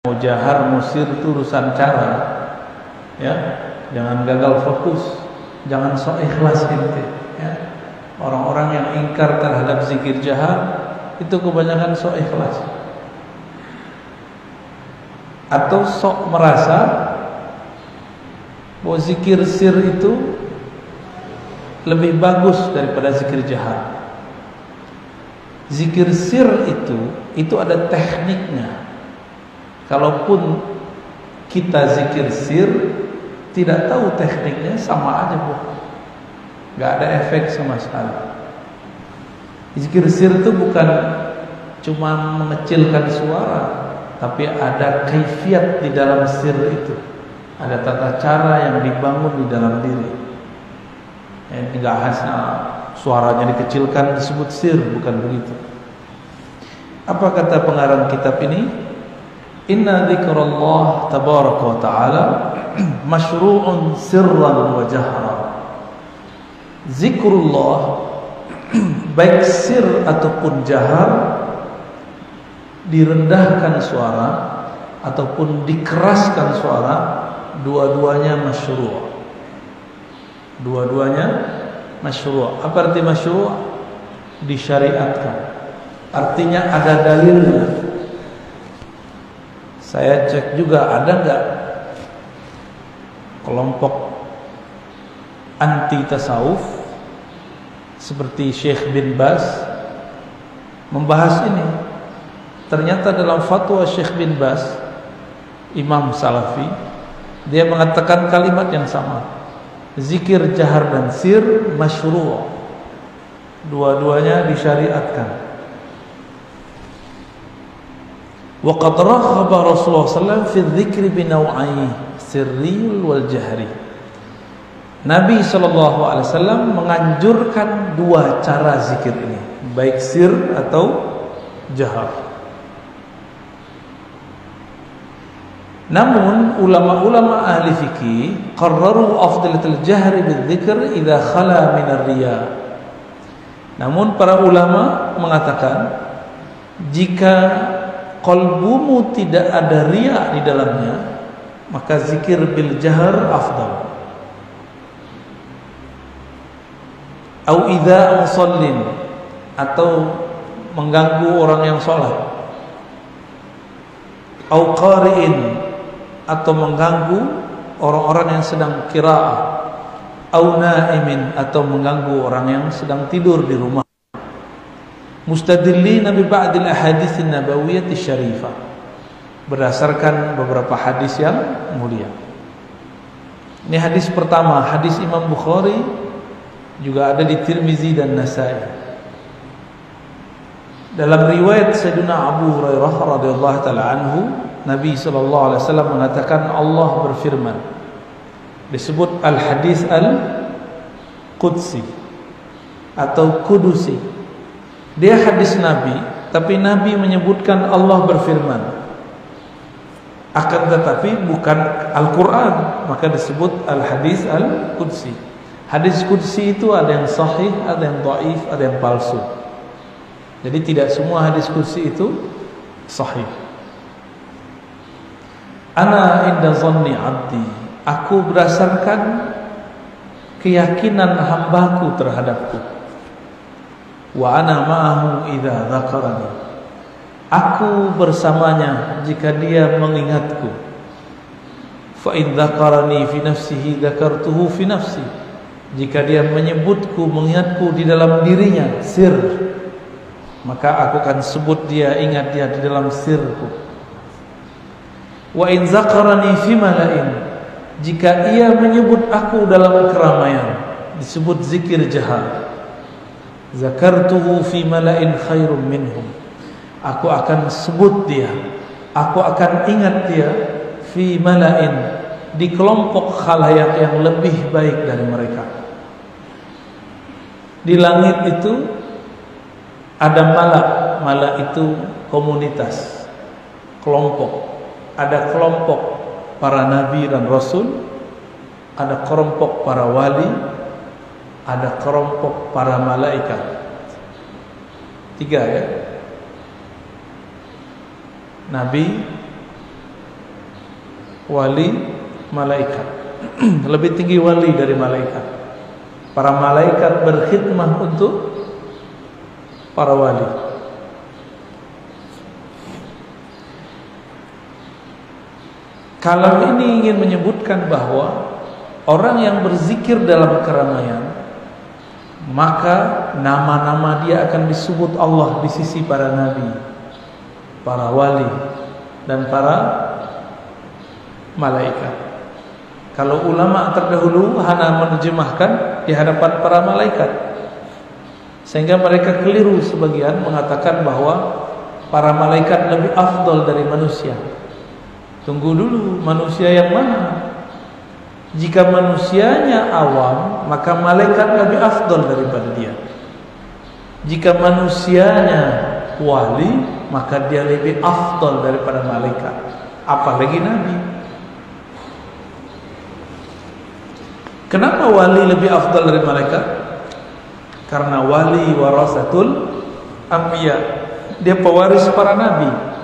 Mau jahar, musir itu urusan cara, ya. Jangan gagal fokus, jangan sok ikhlas ente, ya. Orang-orang yang ingkar terhadap zikir jahar itu kebanyakan sok ikhlas, atau sok merasa bahwa zikir sir itu lebih bagus daripada zikir jahar. Zikir sir itu ada tekniknya. Kalaupun kita zikir sir tidak tahu tekniknya, sama aja bohong, nggak ada efek sama sekali. Zikir sir itu bukan cuma mengecilkan suara, tapi ada kaifiat di dalam sir itu, ada tata cara yang dibangun di dalam diri. Nggak hanya suaranya dikecilkan disebut sir, bukan begitu. Apa kata pengarang kitab ini? Inna dzikrullah tabaraka wa ta'ala masyru'un sirran wa jahra. Zikrullah baik sir ataupun jahar, direndahkan suara ataupun dikeraskan suara, dua-duanya masyru'. Dua-duanya masyru'. Apa arti masyru'? Disyariatkan. Artinya ada dalilnya. Saya cek juga ada nggak kelompok anti tasawuf seperti Syekh bin Baz membahas ini. Ternyata dalam fatwa Syekh bin Baz, Imam Salafi, dia mengatakan kalimat yang sama. Zikir jahar dan sir masyru', dua-duanya disyariatkan. Wa qad raghaba Rasulullah sallallahu alaihi wasallam fi dzikri bi naw'ai sirri wal jahri. Nabi sallallahu alaihi wasallam menganjurkan dua cara zikir ini, baik sir atau jahar. Namun ulama-ulama ahli fikih qarraru afdalatul jahri bidzikr idza khala min ar-riya. Namun para ulama mengatakan jika qalbumu tidak ada riya di dalamnya, maka zikir bil jahar afdal. Au idza musallin, atau mengganggu orang yang sholat. Au qari'in, atau mengganggu orang-orang yang sedang qiraah. Au na'imin, atau mengganggu orang yang sedang tidur di rumah. Mustadillina bi ba'dil ahadits an-nabawiyyah asy-syarifah, berdasarkan beberapa hadis yang mulia. Ini hadis pertama, hadis Imam Bukhari, juga ada di Tirmizi dan Nasai. Dalam riwayat Sayyidina Abu Hurairah radhiyallahu taala anhu, Nabi sallallahu alaihi wasallam mengatakan Allah berfirman. Disebut al-hadis al-qudsi atau kudusi. Dia hadis Nabi, tapi Nabi menyebutkan Allah berfirman. Akan tetapi bukan Al-Quran, maka disebut al-hadis al-qudsi. Hadis qudsi itu ada yang sahih, ada yang dhaif, ada yang palsu. Jadi tidak semua hadis qudsi itu sahih. Ana inda zanni abdi, aku berdasarkan keyakinan hambaku terhadapku. Wa ana ma'ahu idza dzakarani, aku bersamanya jika dia mengingatku. Fa in dzakarani fi nafsihi dzakartuhu fi nafsi, jika dia menyebutku, mengingatku di dalam dirinya, sir, maka aku akan sebut dia, ingat dia di dalam sirku. Wa in dzakarani fi mala'in, jika ia menyebut aku dalam keramaian, disebut zikir jahar. Zakartuhu fi mala'in khairum minhum, aku akan sebut dia, aku akan ingat dia fi mala'in, di kelompok khalayak yang lebih baik dari mereka. Di langit itu ada malak, malak itu komunitas, kelompok. Ada kelompok para nabi dan rasul, ada kelompok para wali, ada kelompok para malaikat. 3 ya. Nabi, wali malaikat. Lebih tinggi wali dari malaikat. Para malaikat berkhidmah untuk para wali. Kalam ini ingin menyebutkan bahwa orang yang berzikir dalam keramaian, maka nama-nama dia akan disebut Allah di sisi para nabi, para wali, dan para malaikat. Kalau ulama terdahulu hanya menerjemahkan di hadapan para malaikat, sehingga mereka keliru sebagian mengatakan bahwa para malaikat lebih afdal dari manusia. Tunggu dulu, manusia yang mana? Jika manusianya awam, maka malaikat lebih afdal daripada dia. Jika manusianya wali, maka dia lebih afdal daripada malaikat, apalagi nabi. Kenapa wali lebih afdal dari malaikat? Karena wali warasatul anbiya, dia pewaris para nabi.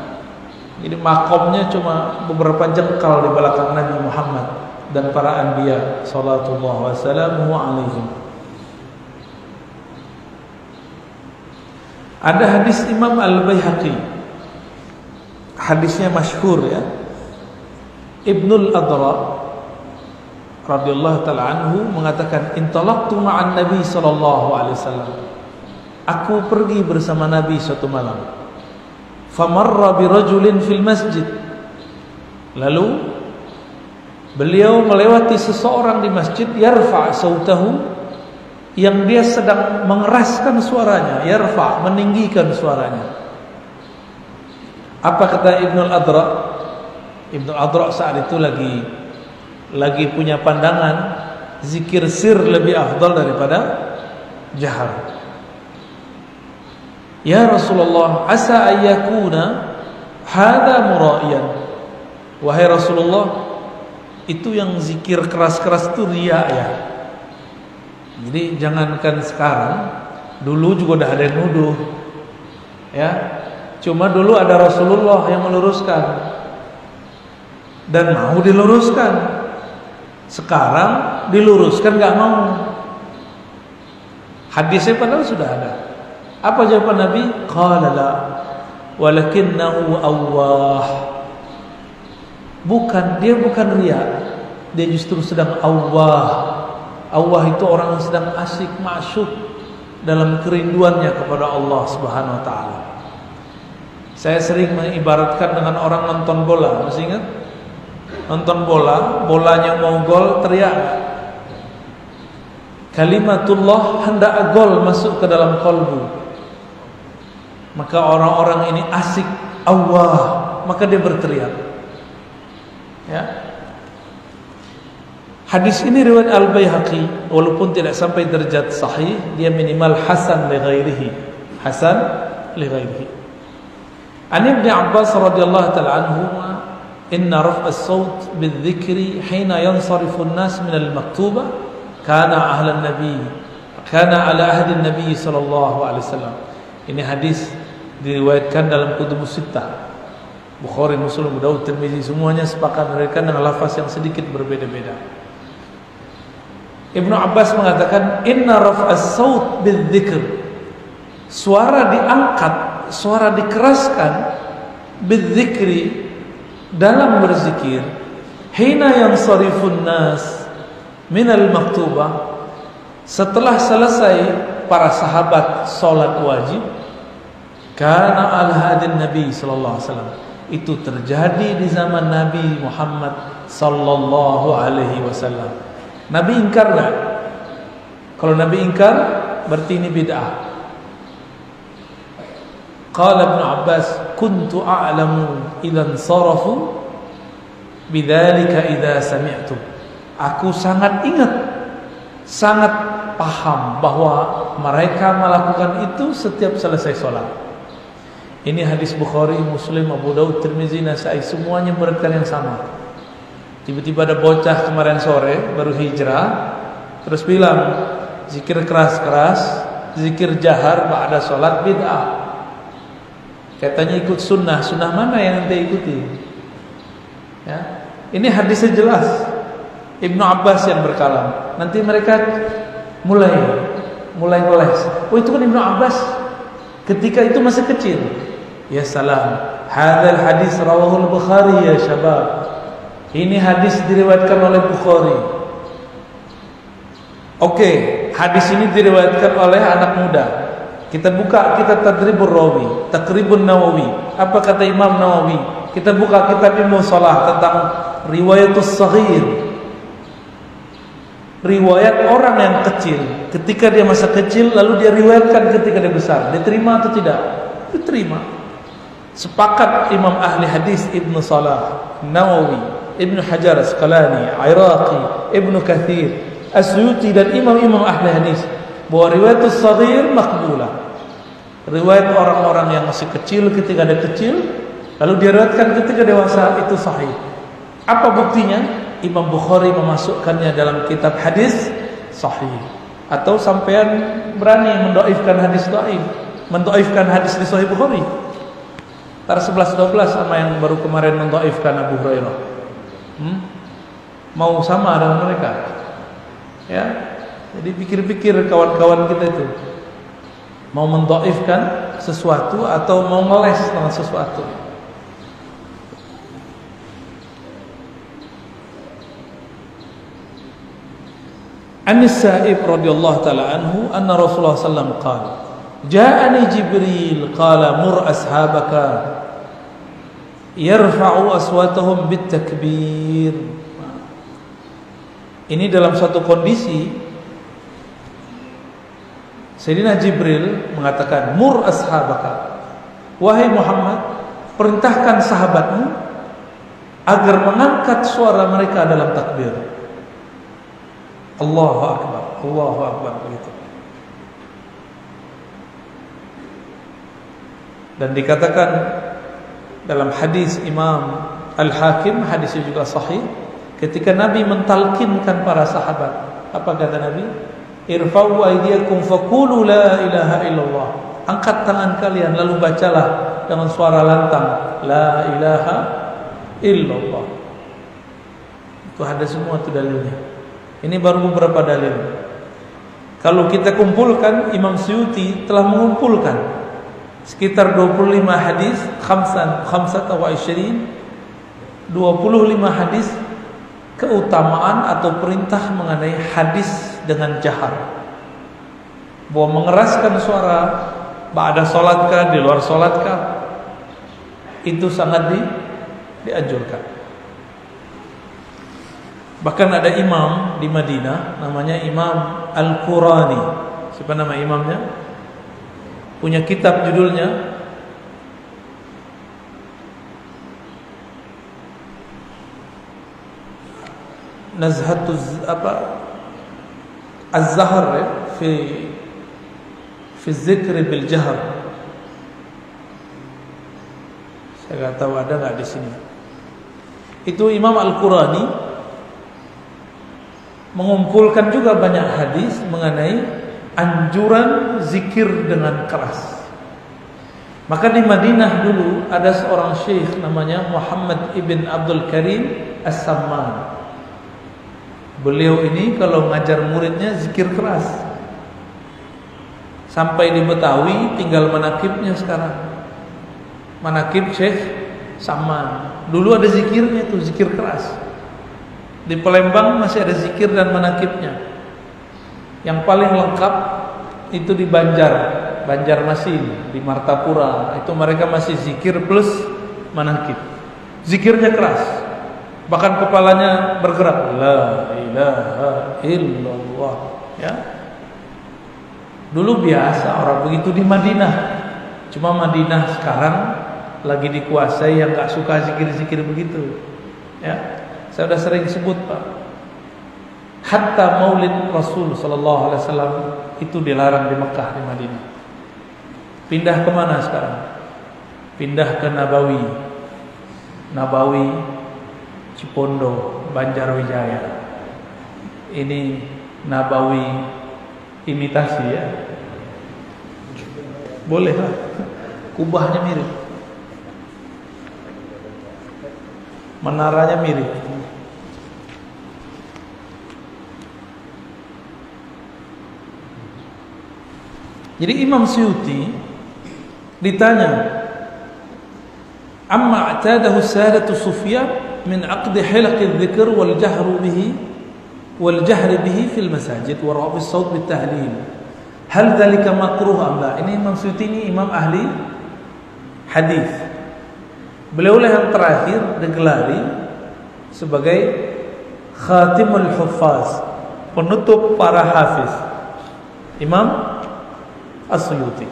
Jadi makomnya cuma beberapa jengkal di belakang Nabi Muhammad dan para anbiya sallallahu wasallamu alaihim. Ada hadis Imam Al-Baihaqi, hadisnya masyhur ya. Ibnul Adra radhiyallahu taala anhu mengatakan, intalaqtu ma'an Nabi sallallahu alaihi wasallam. Aku pergi bersama Nabi suatu malam. Famarra birajulin fil masjid. Lalu beliau melewati seseorang di masjid, yarfa' sautahu, yang dia sedang mengeraskan suaranya, yarfa', meninggikan suaranya. Apa kata Ibnul Adra? Ibnul Adra saat itu lagi punya pandangan zikir sir lebih afdal daripada jahar. Ya Rasulullah, asa ayyakuna hada mura'iyan. Wahai Rasulullah, itu yang zikir keras-keras itu riya ya. Jadi jangankan sekarang, dulu juga udah ada yang nuduh ya. Cuma dulu ada Rasulullah yang meluruskan dan mau diluruskan. Sekarang diluruskan gak mau. Hadisnya padahal sudah ada. Apa jawaban Nabi? Qala la walakinnahu awwah. Dia bukan riya. Dia justru sedang awwah. Awwah itu orang yang sedang asyik, ma'syuk dalam kerinduannya kepada Allah Subhanahu wa taala. Saya sering mengibaratkan dengan orang nonton bola, masih ingat? Nonton bola, bolanya mau gol, teriak. Kalimatullah hendak gol masuk ke dalam kalbu. Maka orang-orang ini asik Allah, maka dia berteriak. Ya. Hadis ini riwayat Al-Baihaqi, walaupun tidak sampai derajat sahih, dia minimal hasan li ghairihi. Hasan li ghairihi. An Ibnu Abbas radhiyallahu ta'ala anhu, inna raf'a as-saut bil-dhikri hina yansarifu an-nas min al-maktuba kana ahlan nabi, kana ala ahdi an-nabi sallallahu alaihi wasallam. Ini hadis diriwayatkan dalam kutubus sittah, Bukhari, Muslim, Abu Daud, Tirmizi, semuanya sepakat meriwayatkan dengan lafaz yang sedikit berbeda-beda. Ibnu Abbas mengatakan, inna raf'as saut bidzikr, suara diangkat, suara dikeraskan, bidzikri, dalam berzikir, hina yansarifun nas minal maktubah, setelah selesai para sahabat salat wajib, karena al-hadin Nabi sallallahu alaihi wasallam, itu terjadi di zaman Nabi Muhammad sallallahu alaihi wasallam. Nabi ingkar enggak? Kalau Nabi ingkar, berarti ini bid'ah. Qala Ibnu Abbas, kuntu a'lamu idzan sarafu bidzalika idza sami'tu. Aku sangat ingat, sangat paham bahwa mereka melakukan itu setiap selesai sholat. Ini hadis Bukhari, Muslim, Abu Daud, Tirmizi, Nasai, semuanya meriwayatkan yang sama. Tiba-tiba ada bocah kemarin sore baru hijrah, terus bilang zikir keras-keras, zikir jahar ba'da sholat bid'ah. Katanya ikut sunnah. Sunnah mana yang ente ikuti? Ya. Ini hadisnya jelas. Ibnu Abbas yang berkalam. Nanti mereka mulai ngeles. Oh itu kan Ibnu Abbas ketika itu masih kecil. Ya salam. Hadzal hadis rawahul Bukhari ya syabab. Ini hadis diriwayatkan oleh Bukhari. Oke, hadis ini diriwayatkan oleh anak muda. Kita buka kitab Tadribur Rawi, Taqribun Nawawi. Apa kata Imam Nawawi? Kita buka kitab Ibnu Shalah tentang riwayatus shaghir. Riwayat orang yang kecil, ketika dia masa kecil lalu dia riwayatkan ketika dia besar. Diterima atau tidak? Diterima. Sepakat Imam ahli hadis Ibnu Shalah, Nawawi, Ibnu Hajar Asqalani, Iraqi, Ibnu Katsir, Asyuti dan imam-imam ahli hadis bahwa riwayatus shaghir makbulah. Riwayat orang-orang yang masih kecil ketika dia kecil lalu diriwayatkan ketika dewasa itu sahih. Apa buktinya? Imam Bukhari memasukkannya dalam kitab hadis sahih. Atau sampean berani mendoifkan hadis dhaif, mendoifkan hadis di Sahih Bukhari? Tar 11-12 sama yang baru kemarin mendoifkan Abu Hurairah. Mau sama dengan mereka? Ya. Jadi pikir-pikir kawan-kawan kita itu mau mendoifkan sesuatu atau mau ngeles dengan sesuatu. Anis Sa'ib radhiyallahu taala anhu anna Rasulullah sallallahu alaihi wasallam qala ja'ani Jibril qala mur ashabaka yarfa'u aswatahum bitakbir. Ini dalam satu kondisi Sayyidina Jibril mengatakan mur ashabaka, wahai Muhammad, perintahkan sahabatmu agar mengangkat suara mereka dalam takbir. Allahu Akbar, Allahu Akbar begitu. Dan dikatakan dalam hadis Imam Al-Hakim, hadisnya juga sahih, ketika Nabi mentalkinkan para sahabat, apa kata Nabi? Irfa'u aydiyakum faqulu la ilaha illallah. Angkat tangan kalian lalu bacalah dengan suara lantang la ilaha illallah. Itu ada semua itu dalilnya. Ini baru beberapa dalil. Kalau kita kumpulkan, Imam Suyuti telah mengumpulkan sekitar 25 hadis, 25 hadis keutamaan atau perintah mengenai hadis dengan jahar. Bahwa mengeraskan suara ba'da sholatkah, di luar sholatkah, itu sangat dianjurkan. Bahkan ada imam di Madinah namanya Imam Al-Qurani. Siapa nama imamnya? Punya kitab judulnya Nazhatuz Az-Zahr fi Zikr bil Jahr. Saya enggak tahu ada enggak di sini. Itu Imam Al-Qurani mengumpulkan juga banyak hadis mengenai anjuran zikir dengan keras. Maka di Madinah dulu ada seorang syekh namanya Muhammad ibn Abdul Karim As-Samman. Beliau ini kalau ngajar muridnya zikir keras. Sampai di Betawi tinggal manakibnya sekarang. Manakib Syekh Samman. Dulu ada zikirnya tuh, zikir keras. Di Palembang masih ada zikir dan manakibnya. Yang paling lengkap itu di Banjarmasin, di Martapura. Itu mereka masih zikir plus manakib. Zikirnya keras. Bahkan kepalanya bergerak. La ilaha illallah. Ya. Dulu biasa orang begitu di Madinah. Cuma Madinah sekarang lagi dikuasai yang gak suka zikir-zikir begitu. Ya. Saya sudah sering sebut, Pak. Hatta Maulid Rasul sallallahu alaihi wasallam itu dilarang di Mekah, di Madinah. Pindah ke mana sekarang? Pindah ke Nabawi. Nabawi, Cipondo, Banjarwijaya. Ini Nabawi imitasi ya. Boleh lah. Kubahnya mirip. Menaranya mirip. Jadi Imam Suyuti ditanya, amma i'tadahu sadatu Sufyan min 'aqd hilaq adh-dhikr wal jahr bihi fil masajid wa raf'i as-saut bit tahlil. Hal dhalika makruh am la? Ini Imam Suyuti ini imam ahli hadis. Beliau lah yang terakhir digelari sebagai Khatimul Huffaz, penutup para hafiz. Imam As-Suyuti,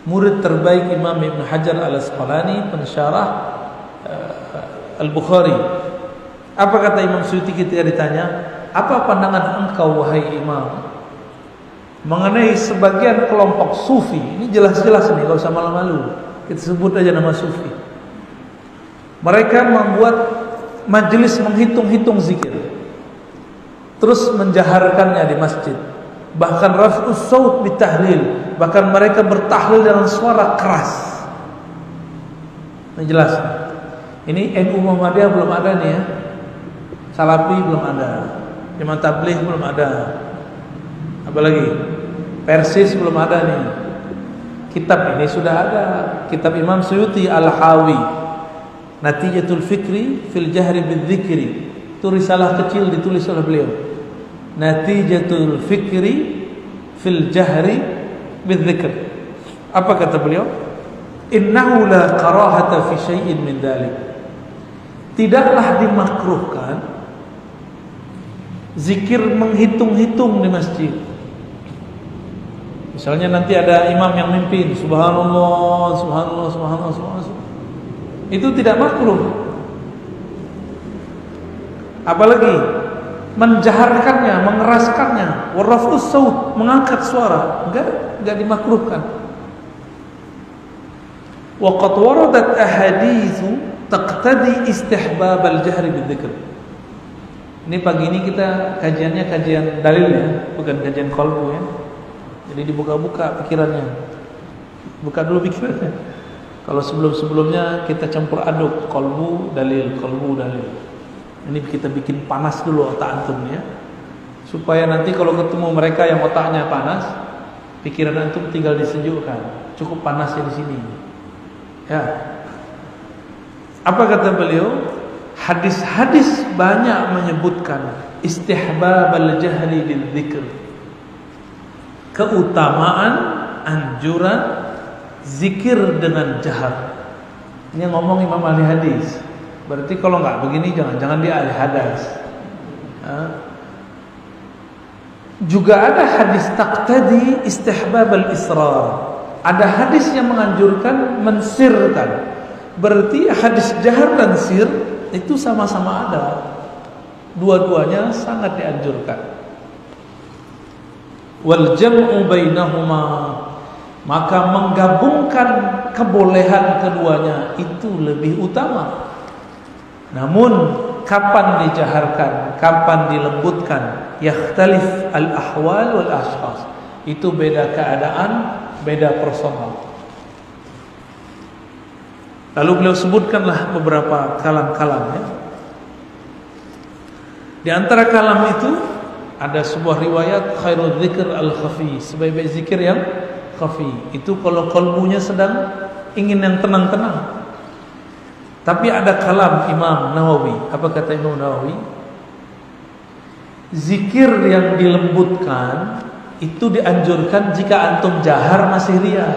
murid terbaik Imam Ibn Hajar Al-Asqalani, pensyarah Al-Bukhari. Apa kata Imam Suyuti ketika ditanya, apa pandangan engkau wahai imam mengenai sebagian kelompok sufi? Ini jelas-jelas nih, gak usah malu-malu, kita sebut aja nama sufi. Mereka membuat majelis menghitung-hitung zikir, terus menjaharkannya di masjid. Bahkan raf'us saut bitahlil, bahkan mereka bertahlil dengan suara keras. Ini jelas. Ini NU Muhammadiyah belum ada nih ya. Salafi belum ada. Jemaah Tabligh belum ada. Apalagi Persis belum ada nih. Kitab ini sudah ada. Kitab Imam Suyuti Al-Hawi, Natijatul Fikri fil Jahri bidzikri. Itu risalah kecil ditulis oleh beliau. Natijatul Fikri fil Jahri bidzikr. Apa kata beliau? Innahu la karahata fi syai'in min dzalik. Tidaklah dimakruhkan zikir menghitung-hitung di masjid. Misalnya nanti ada imam yang mimpin, subhanallah, subhanallah, subhanallah, subhanallah. Itu tidak makruh. Apalagi menjaharkannya, mengeraskannya, warafus saut, mengangkat suara, enggak dimakruhkan. Wa qad waradat ahaditsu taqtadi istihbab al-jahr bidzikr. Ini pagi ini kita kajiannya kajian dalil ya, bukan kajian qalbu ya. Jadi dibuka-buka pikirannya. Buka dulu pikirannya. Kalau sebelum-sebelumnya kita campur aduk qalbu dalil, qalbu dalil. Ini kita bikin panas dulu otak antum ya, supaya nanti kalau ketemu mereka yang otaknya panas, pikiran antum tinggal disejukkan. Cukup panasnya di sini. Ya. Apa kata beliau? Hadis-hadis banyak menyebutkan istihbab al-jahri bidzikr, keutamaan anjuran zikir dengan jahar. Ini ngomong Imam ahli hadis. Berarti kalau nggak begini jangan dia ahli hadis. Juga ada hadis taqtadi istihbab al-israr. Ada hadis yang menganjurkan mensirkan. Berarti hadis jahar dan sir itu sama-sama ada. Dua-duanya sangat dianjurkan. Wal jam'u bainahuma, maka menggabungkan kebolehan keduanya itu lebih utama. Namun kapan dijaharkan, kapan dilembutkan, yakhtalif al-ahwal wal ashkhas. Itu beda keadaan, beda personal. Lalu beliau sebutkanlah beberapa kalam-kalam ya. Di antara kalam itu ada sebuah riwayat khairul dzikr al-khafi, sebaik-baik zikir yang khafi. Itu kalau qalbunya sedang ingin yang tenang-tenang. Tapi ada kalam Imam Nawawi. Apa kata Imam Nawawi? Zikir yang dilembutkan itu dianjurkan jika antum jahar masih riya.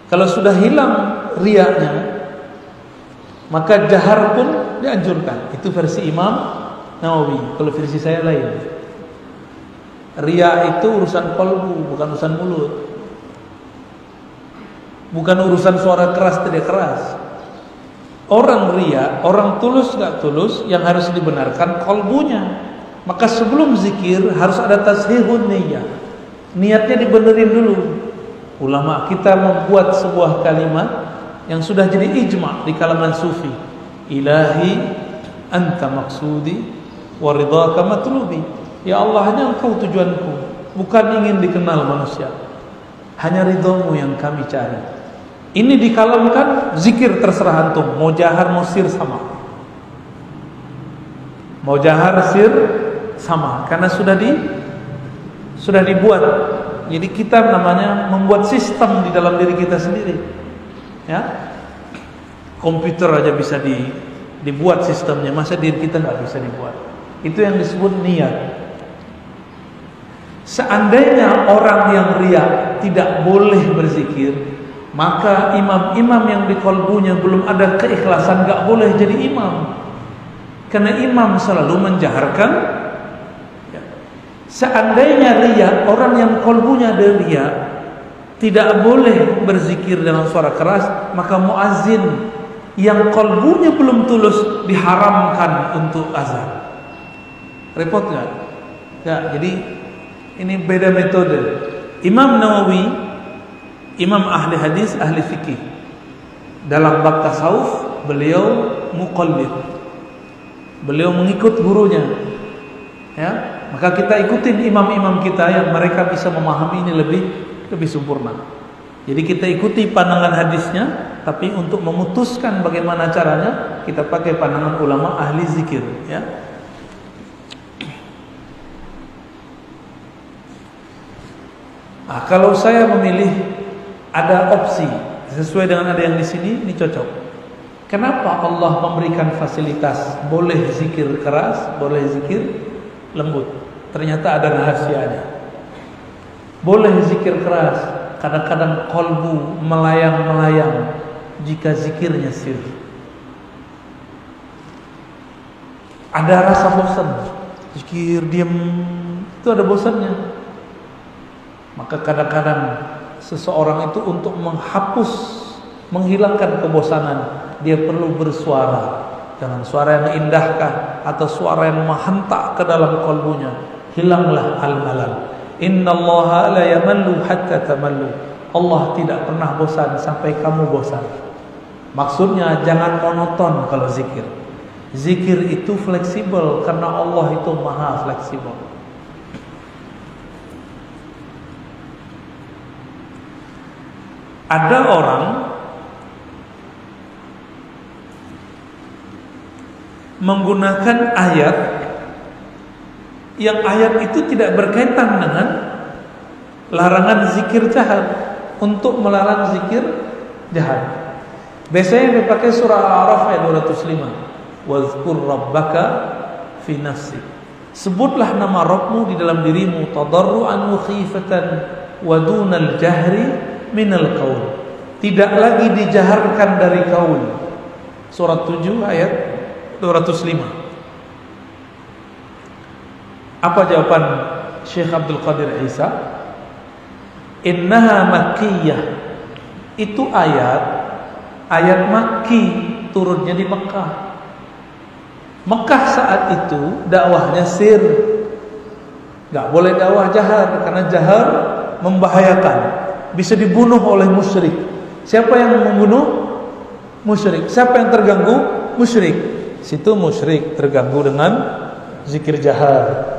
Kalau sudah hilang riyanya, maka jahar pun dianjurkan. Itu versi Imam Nawawi. Kalau versi saya lain. Riya itu urusan qalbu, bukan urusan mulut. Bukan urusan suara keras tidak keras. Orang riya, orang tulus gak tulus, yang harus dibenarkan qalbunya. Maka sebelum zikir harus ada tashihun niyyah. Niatnya dibenerin dulu. Ulama kita membuat sebuah kalimat yang sudah jadi ijma' di kalangan sufi. Ilahi anta maksudi wa ridhaka matlubi. Ya Allah, hanya engkau tujuanku, bukan ingin dikenal manusia. Hanya ridhamu yang kami cari. Ini dikalamkan, zikir terserah antum, mau jahar mau sir sama. Mau jahar sir sama, karena sudah dibuat. Jadi kita namanya membuat sistem di dalam diri kita sendiri. Ya. Komputer aja bisa dibuat sistemnya, masa diri kita nggak bisa dibuat? Itu yang disebut niat. Seandainya orang yang riya tidak boleh berzikir, maka imam-imam yang di kolbunya belum ada keikhlasan gak boleh jadi imam. Karena imam selalu menjaharkan. Seandainya riya, orang yang kolbunya ada riya tidak boleh berzikir dengan suara keras, maka muazzin yang kolbunya belum tulus diharamkan untuk azan. Repot gak? Ya, jadi ini beda metode. Imam Nawawi, imam ahli hadis, ahli fikih, dalam bab tasawuf beliau muqallid. Beliau mengikut gurunya. Ya, maka kita ikutin imam-imam kita yang mereka bisa memahami ini lebih sempurna. Jadi kita ikuti pandangan hadisnya, tapi untuk memutuskan bagaimana caranya kita pakai pandangan ulama ahli zikir. Ya. Nah, kalau saya memilih ada opsi sesuai dengan ada yang di sini, ini cocok. Kenapa Allah memberikan fasilitas boleh zikir keras, boleh zikir lembut? Ternyata ada rahasianya. Boleh zikir keras, kadang-kadang kolbu melayang-melayang jika zikirnya sir. Ada rasa bosan, zikir diam itu ada bosannya. Maka kadang-kadang seseorang itu untuk menghilangkan kebosanan, dia perlu bersuara. Jangan suara yang indahkah atau suara yang menghentak ke dalam kalbunya. Hilanglah al-malal. Innallaha la yamallu hatta tamallu. Allah tidak pernah bosan sampai kamu bosan. Maksudnya jangan monoton kalau zikir. Zikir itu fleksibel karena Allah itu maha fleksibel. Ada orang menggunakan ayat yang ayat itu tidak berkaitan dengan larangan zikir jahat untuk melarang zikir jahat. Biasanya dipakai surah Al-A'raf ayat 205. Wazkur rabbaka fi nafsi. Sebutlah nama Rabbmu di dalam dirimu tadarruan wa khifatan wa dunal jahri minal qaul. Tidak lagi dijaharkan dari qaul. Surat 7 ayat 205. Apa jawaban Syekh Abdul Qadir Isa? Innaha makkiyah. Itu ayat Makki, turunnya di Mekah. Mekah saat itu dakwahnya sir. Gak boleh dakwah jahar, karena jahar membahayakan. Bisa dibunuh oleh musyrik. Siapa yang membunuh? Musyrik. Siapa yang terganggu? Musyrik. Situ musyrik terganggu dengan zikir jahar.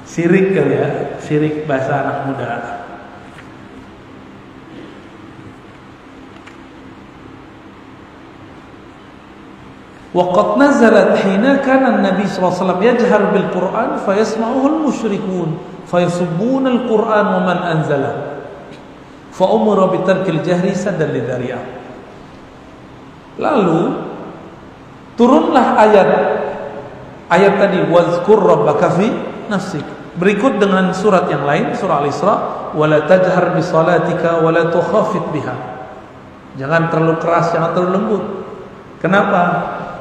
Sirik kali ya, sirik bahasa anak muda. Waqad nazalat hina kana an-nabi sallallahu alaihi wasallam yajhar bil Qur'an fayasma'uhu al-musyrikun fayasubbuna al-Qur'an wa man anzala fa umira bi tarkil jahri saddan lidhari'ah. Lalu turunlah ayat tadi wazkur rabbaka fi nafsik. Berikut dengan surat yang lain, surah Al-Isra, wala tajhar bi salatika wala tukhafit biha. Jangan terlalu keras, jangan terlalu lembut. Kenapa?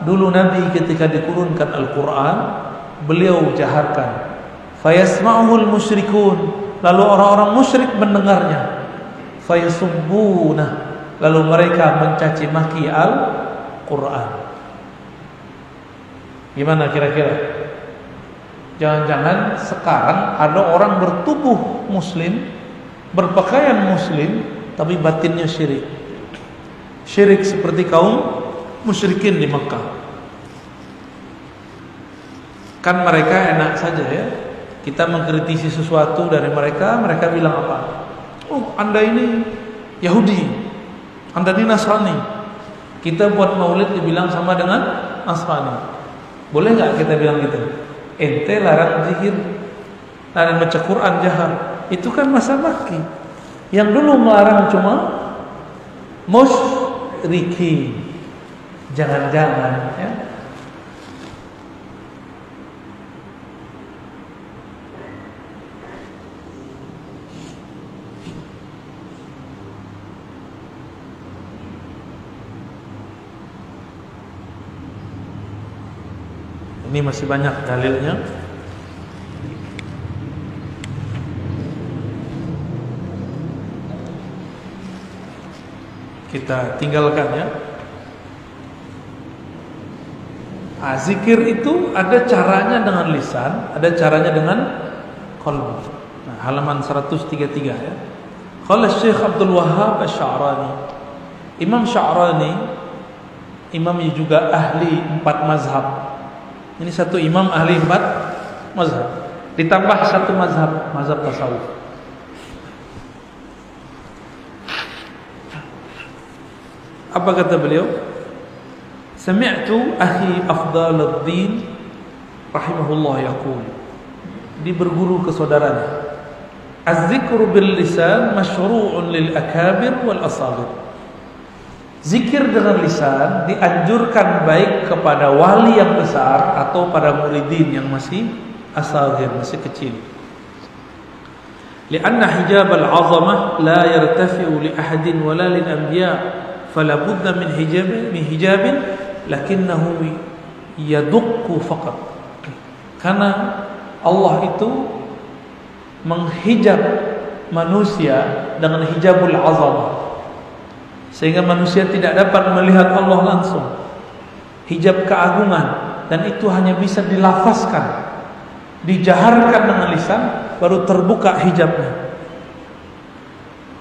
Dulu Nabi ketika diturunkan Al-Quran, beliau jaharkan. Fayasma'uhul musyrikun, lalu orang-orang musyrik mendengarnya. Fayasubbuna, lalu mereka mencaci maki Al-Quran. Gimana kira-kira? Jangan-jangan sekarang ada orang bertubuh muslim, berpakaian muslim, tapi batinnya syirik. Syirik seperti kaum musyrikin di Makkah. Kan mereka enak saja ya. Kita mengkritisi sesuatu dari mereka, mereka bilang apa? Oh, Anda ini Yahudi. Anda ini Nasrani, kita buat maulid dibilang sama dengan Nasrani. Boleh nggak kita bilang gitu? Ente larang zikir, larang baca Quran jahar. Itu kan masa Makki. Yang dulu melarang cuma musyrikin. Jangan-jangan ya. Ini masih banyak dalilnya. Kita tinggalkan ya. Zikir itu ada caranya dengan lisan, ada caranya dengan qalb. Nah, halaman 133 ya. Qala Syekh Abdul Wahhab Asy-Sya'rani. Imam Sya'rani, imam yang juga ahli 4 mazhab. Ini satu imam ahli 4 mazhab, ditambah satu mazhab tasawuf. Apa kata beliau? Sami'tu akhi Afdaluddin rahimahullah yaqul. Dia berguru ke saudaranya. Az-zikru bil lisan masyru'un lil akabir wal asaghir. Zikir dengan lisan dianjurkan baik kepada wali yang besar atau pada muridin yang masih asaghir, masih kecil. Lianna hijab al-'azamah la yartafi'u li ahadin wala lil anbiya' fala budda min hijabin lakinnahu yadukku faqat. Karena Allah itu menghijab manusia dengan hijabul 'azamah, sehingga manusia tidak dapat melihat Allah langsung. Hijab keagungan, dan itu hanya bisa dilafazkan, dijaharkan dengan lisan, baru terbuka hijabnya.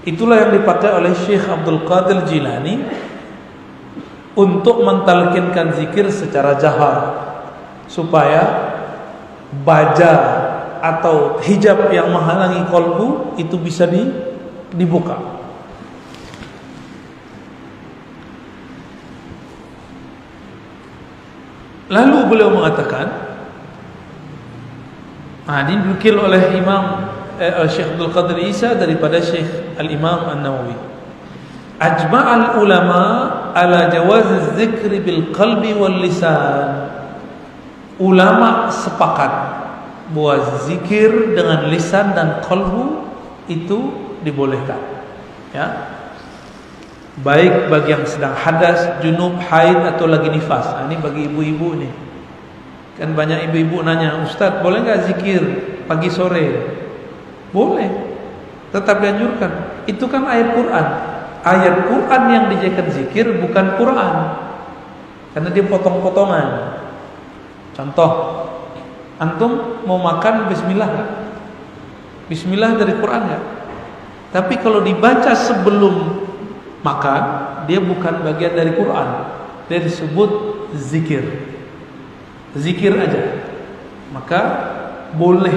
Itulah yang dipakai oleh Syekh Abdul Qadir Jilani untuk mentalkinkan zikir secara jahar, supaya baja atau hijab yang menghalangi qalbu itu bisa dibuka. Lalu beliau mengatakan, ini dinukil oleh Imam Syekh Abdul Qadir Isa daripada Syekh Al-Imam An-Nawawi. Ajma'al ulama ala jawaz az-zikri bil qalbi wal lisan. Ulama sepakat bahwa zikir dengan lisan dan qalbu itu dibolehkan. Ya. Baik bagi yang sedang hadas, junub, haid atau lagi nifas. Ini bagi ibu-ibu nih. Kan banyak ibu-ibu nanya, Ustaz boleh nggak zikir pagi sore? Boleh, tetap dianjurkan. Itu kan ayat Quran. Ayat Quran yang dijadikan zikir bukan Quran, karena dia potong-potongan. Contoh, antum mau makan bismillah nggak? Bismillah dari Quran nggak? Tapi kalau dibaca sebelum makan, dia bukan bagian dari Quran. Dia disebut zikir. Zikir aja. Maka boleh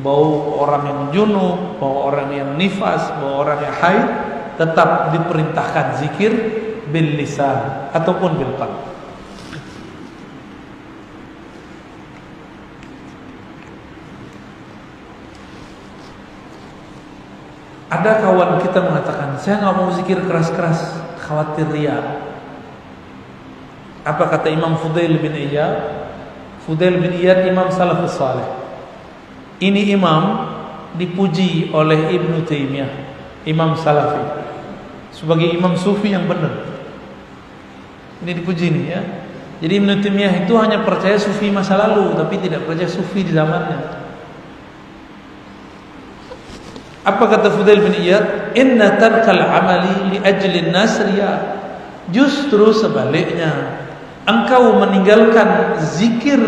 bau orang yang junub, bau orang yang nifas, bau orang yang haid, tetap diperintahkan zikir bil lisan ataupun bil qalb. Ada kawan kita mengatakan, saya nggak mau zikir keras-keras, khawatir riya. Apa kata Imam Fudail bin Iyad? Fudail bin Iyad imam salafus salih. Ini imam dipuji oleh Ibnu Taimiyah, imam salafi, sebagai imam sufi yang benar. Ini dipuji nih ya. Jadi Ibnu Taimiyah itu hanya percaya sufi masa lalu, tapi tidak percaya sufi di zamannya. Apa kata Fudail bin Iyad? Inna tarkal amali li ajli nasriya. Justru sebaliknya, engkau meninggalkan zikir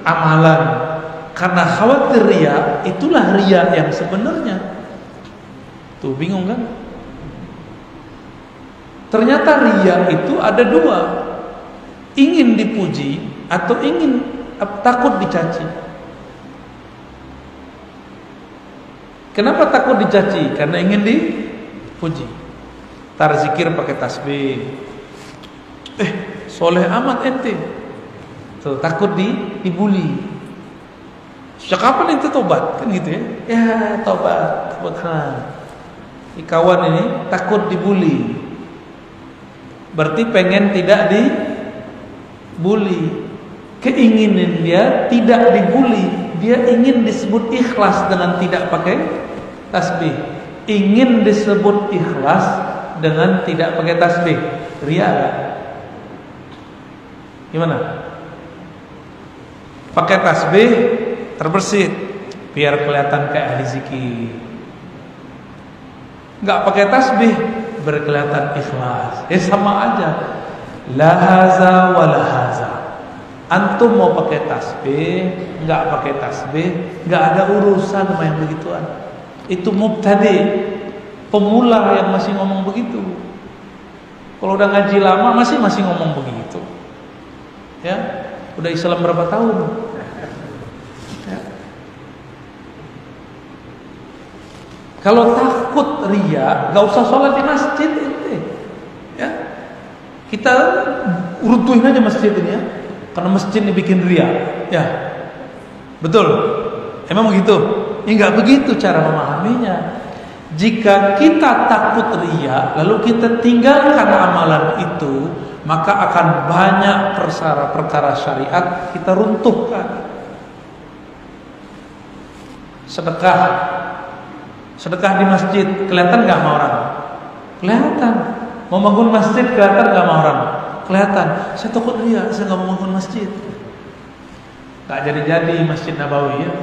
amalan karena khawatir riya. Itulah riya yang sebenarnya. Tuh bingung kan? Ternyata riya itu ada dua, ingin dipuji atau ingin takut dicaci. Kenapa takut dicaci? Karena ingin dipuji. tar zikir pakai tasbih. Soleh amat ente. Tuh, takut dibully. Sejak kapan ente tobat? Kan gitu ya. Ya, tobat. Kawan ini takut dibully. Berarti pengen tidak dibully. Keinginan dia tidak dibully. Dia ingin disebut ikhlas dengan tidak pakai tasbih. Ingin disebut ikhlas dengan tidak pakai tasbih. Ria. Gimana? Pakai tasbih terbersit biar kelihatan kayak ahli zikir. Enggak pakai tasbih berkelihatan ikhlas. Sama aja. La haza wa la haza. Antum mau pakai tasbih, enggak pakai tasbih, enggak ada urusan sama yang begituan. Itu mubtadi, pemula yang masih ngomong begitu. Kalau udah ngaji lama masih ngomong begitu. Ya, udah Islam berapa tahun? Ya. Kalau takut ria, nggak usah sholat di masjid ini. Ya, kita runtuhin aja masjid ini ya, karena masjid ini bikin ria. Ya, betul. Emang begitu? Ya nggak begitu cara memahaminya. Jika kita takut ria, lalu kita tinggalkan amalan itu, maka akan banyak perkara syariat kita runtuhkan. Sedekah di masjid kelihatan nggak sama orang? Kelihatan. Mau bangun masjid kelihatan nggak sama orang? Kelihatan. Saya takut ria, saya nggak mau bangun masjid. Nggak jadi Masjid Nabawi ya.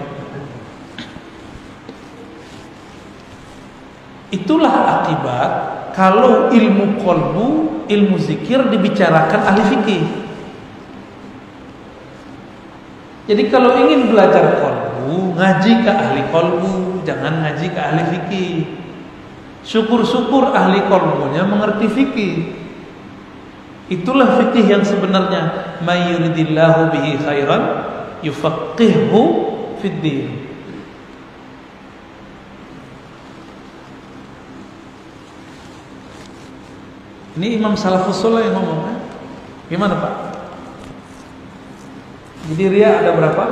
Itulah akibat kalau ilmu qalbu, ilmu zikir dibicarakan ahli fikih. Jadi kalau ingin belajar qalbu, ngaji ke ahli qalbu, jangan ngaji ke ahli fikih. Syukur-syukur ahli qalbunya mengerti fikih. Itulah fikih yang sebenarnya. May yuridillahu bihi khairan yufaqqihhu fid din. Ini Imam Salafus Saleh yang ngomong. Gimana Pak? Jadi ria ada berapa?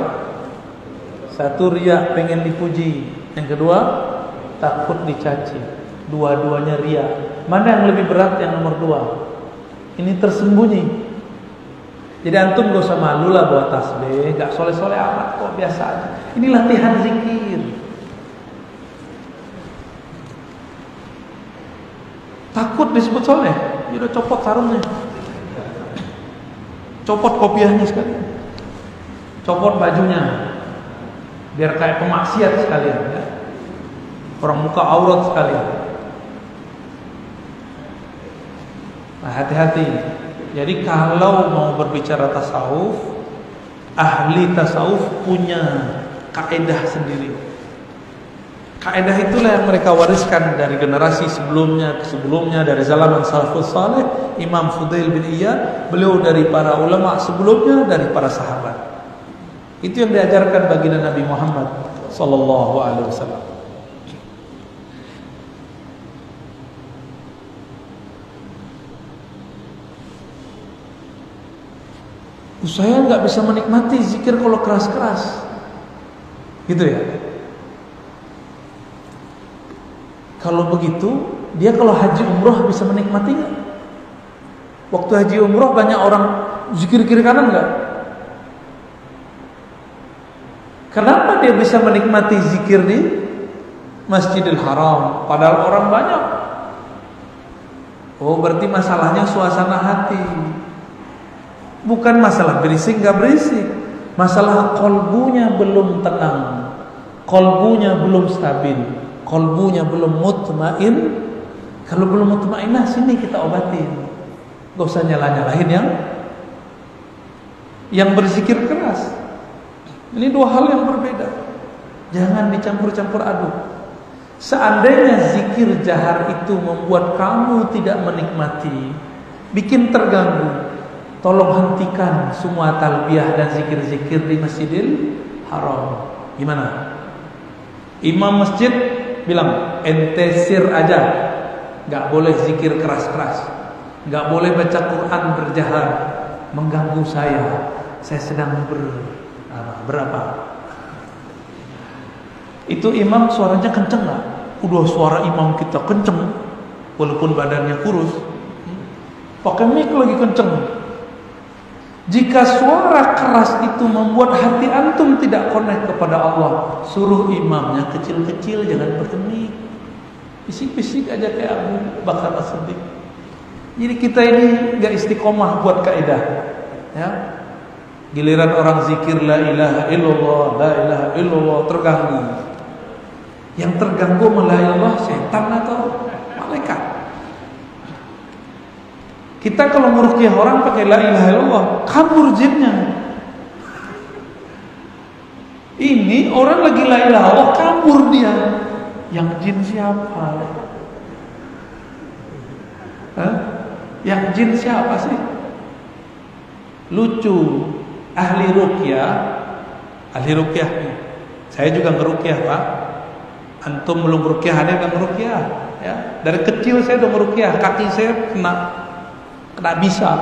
Satu, ria pengen dipuji. Yang kedua, takut dicaci. Dua-duanya ria. Mana yang lebih berat? Yang nomor 2. Ini tersembunyi. Jadi antum gak usah malu lah bawa tasbih, gak soleh-soleh amat kok, biasa aja. Ini latihan zikir. Takut disebut soleh, dia udah copot sarungnya, copot kopiahnya sekalian, copot bajunya, biar kayak pemaksiat sekalian ya. Orang muka aurat sekalian. Nah, hati-hati. Jadi kalau mau berbicara tasawuf, ahli tasawuf punya kaidah sendiri. Kaidah itulah yang mereka wariskan dari generasi sebelumnya ke sebelumnya, dari zaman salafus saleh, Imam Fudail bin Iyad, beliau dari para ulama sebelumnya, dari para sahabat. Itu yang diajarkan baginda Nabi Muhammad sallallahu alaihi wasallam. Saya nggak bisa menikmati zikir kalau keras-keras, gitu ya. Kalau begitu, dia kalau haji umroh bisa menikmati nggak? Waktu haji umroh banyak orang zikir kiri kanan nggak? Kenapa dia bisa menikmati zikir di Masjidil Haram, padahal orang banyak? Oh, berarti masalahnya suasana hati. Bukan masalah berisik nggak berisik, masalah kolbunya belum tenang, kolbunya belum stabil, kolbunya belum mutmain. Kalau belum mutmainah, sini kita obatin. Gak usah nyala-nyalahin yang berzikir keras. Ini dua hal yang berbeda. Jangan dicampur-campur aduk. Seandainya zikir jahar itu membuat kamu tidak menikmati, bikin terganggu, tolong hentikan semua talbiyah dan zikir-zikir di Masjidil Haram. Gimana? Imam masjid bilang, ente sir aja, nggak boleh zikir keras-keras, nggak boleh baca Quran berjahar, mengganggu saya sedang berapa. Itu imam suaranya kenceng nggak? Udah suara imam kita kenceng, walaupun badannya kurus, pakai mic lagi kenceng. Jika suara keras itu membuat hati antum tidak connect kepada Allah, suruh imamnya kecil-kecil, jangan bergemik, bisik-bisik aja kayak Abu Bakar As-Siddiq. Jadi kita ini nggak istiqomah buat kaidah, ya. Giliran orang zikir la ilaha illallah, la ilaha illallah terganggu. Yang terganggu la ilallah setan atau malaikat. Kita kalau meruqyah orang pakai la ilaha illallah, kabur jinnya. Ini orang lagi la ilaha illallah, kabur dia. Yang jin siapa? Hah? Yang jin siapa sih? Lucu. Ahli ruqyah nih. Saya juga ngeruqyah, Pak. Antum belum meruqyah, ada yang ngeruqyah, ya. Dari kecil saya udah meruqyah, kaki saya kena bisa.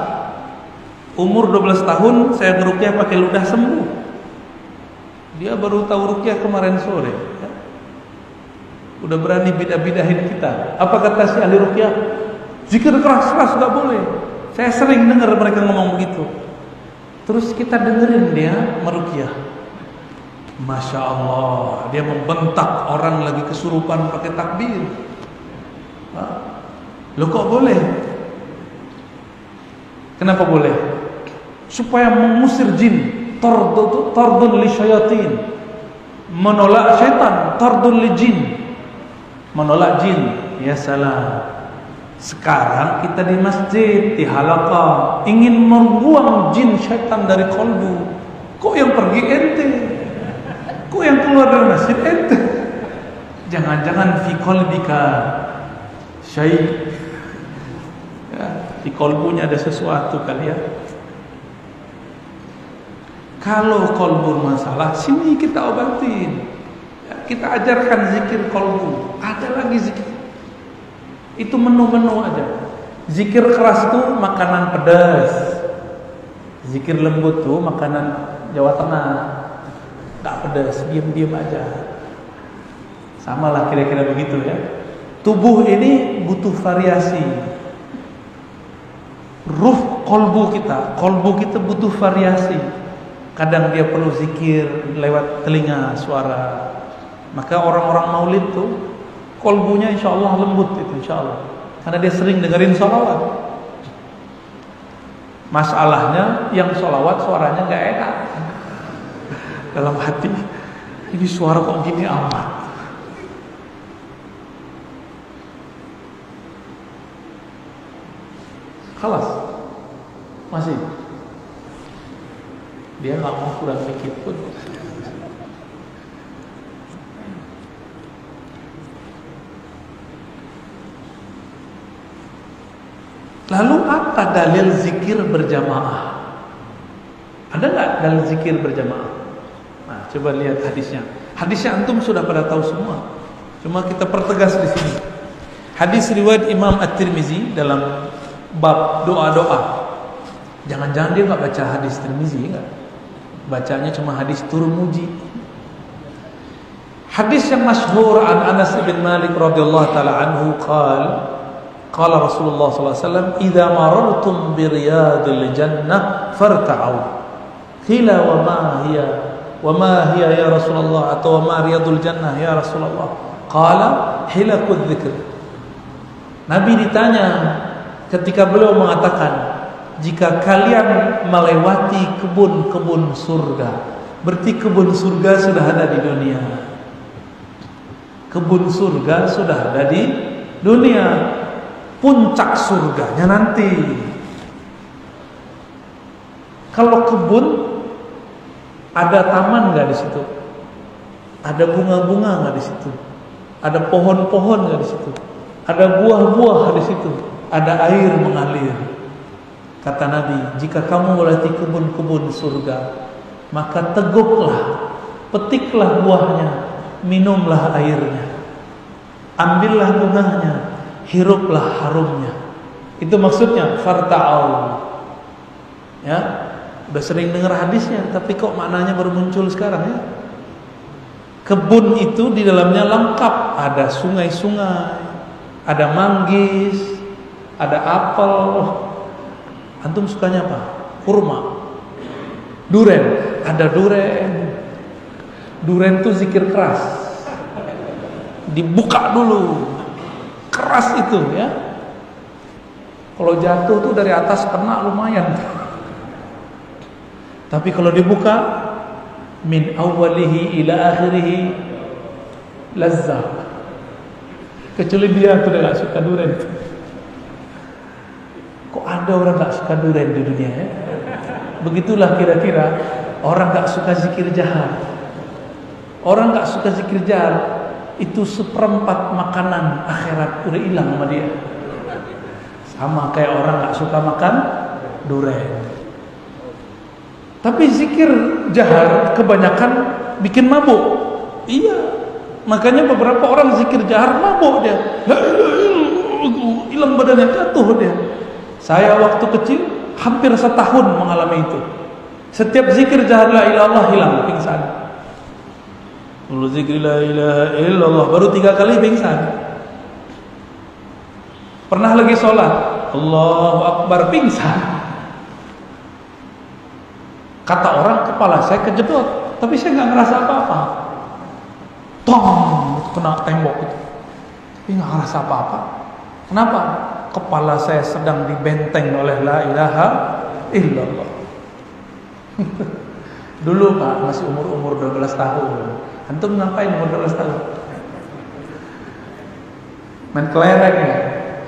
Umur 12 tahun saya ngeruqyah pakai ludah sembuh. Dia baru tahu ruqyah kemarin sore, ya. Udah berani bidah-bidahin kita. Apa kata si ahli ruqyah? Zikir keras-keras gak boleh. Saya sering dengar mereka ngomong begitu. Terus kita dengerin dia meruqyah. Masya Allah, dia membentak orang lagi kesurupan pakai takbir. Loh kok boleh? Kenapa boleh? Supaya mengusir jin, tardun li syayatin, menolak syaitan, tardun li jin, menolak jin. Ya salam. Sekarang kita di masjid, di halaqah, ingin membuang jin syaitan dari kolbu. Kok yang pergi ente? Kok yang keluar dari masjid ente? Jangan-jangan fi qalbika syai', ya, di kolbunya ada sesuatu kali ya. Kalau kolbu masalah, sini kita obatin, ya, kita ajarkan zikir kolbu. Ada lagi zikir, itu menu-menu aja. Zikir keras tuh makanan pedas, zikir lembut tuh makanan Jawa Tengah, nggak pedas, diam-diam aja. Sama lah kira-kira begitu ya. Tubuh ini butuh variasi. Ruh kolbu kita butuh variasi. Kadang dia perlu zikir lewat telinga suara. Maka orang-orang maulid tuh kolbunya insya Allah lembut itu, insya Allah. Karena dia sering dengerin sholawat. Masalahnya yang sholawat suaranya gak enak. Dalam hati, ini suara kok gini amat. Khalas. Masih. Dia gak mau kurang dikit pun. Lalu apa dalil zikir berjamaah? Ada nggak dalil zikir berjamaah? Nah, coba lihat hadisnya. Hadisnya antum sudah pada tahu semua. Cuma kita pertegas di sini. Hadis riwayat Imam At-Tirmizi dalam bab doa-doa. Jangan-jangan dia nggak baca hadis Tirmizi, nggak? Bacanya cuma hadis Turmuji. Hadis yang masyhur an Anas bin Malik radhiyallahu taala anhu qala Rasulullah sallallahu alaihi wasallam, "Idza marartum bi riyadil jannah farta'u." Qila wa ma hiya ya Rasulullah, atau ma riyadul jannah ya Rasulullah? Qala hilaqudz dzikr. Nabi ditanya ketika beliau mengatakan, jika kalian melewati kebun-kebun surga, berarti kebun surga sudah ada di dunia. Kebun surga sudah ada di dunia. Puncak surganya nanti. Kalau kebun, ada taman nggak di situ? Ada bunga-bunga nggak di situ? Ada pohon-pohon nggak di situ? Ada buah-buah di situ? Ada air mengalir. Kata Nabi, jika kamu melewati kebun-kebun surga, maka teguklah, petiklah buahnya, minumlah airnya, ambillah bunganya, hiruplah harumnya. Itu maksudnya farta'au. Ya, udah sering dengar hadisnya, tapi kok maknanya baru muncul sekarang ya? Kebun itu di dalamnya lengkap, ada sungai-sungai, ada manggis, ada apel. Antum sukanya apa? Kurma. Duren, ada duren. Duren itu zikir keras. Dibuka dulu. Keras itu ya. Kalau jatuh tuh dari atas kena lumayan. Tapi kalau dibuka min awwalihi ila akhirihi lazzah. Kecuali dia tuh gak suka duren. Kok ada orang gak suka duren di dunia ya? Begitulah kira-kira orang gak suka zikir jahar. Orang gak suka zikir jahar itu seperempat makanan akhirat udah hilang sama dia. Sama kayak orang gak suka makan duren. Tapi zikir jahar kebanyakan bikin mabuk. Iya, makanya beberapa orang zikir jahar mabuk dia. Hilang badannya, jatuh dia. Saya waktu kecil hampir setahun mengalami itu. Setiap zikir jahar la ilaha illallah hilang, pingsan. Lalu zikir la ilaha illallah baru 3 kali pingsan. Pernah lagi sholat, Allahu Akbar, pingsan. Kata orang kepala saya kejedot, tapi saya nggak ngerasa apa-apa. Tong, kena tembok itu, tapi nggak ngerasa apa-apa. Kenapa? Kepala saya sedang dibenteng oleh la ilaha illallah. Dulu Pak masih umur 12 tahun. Antum ngapain umur 12 tahun? Main kelereng ya.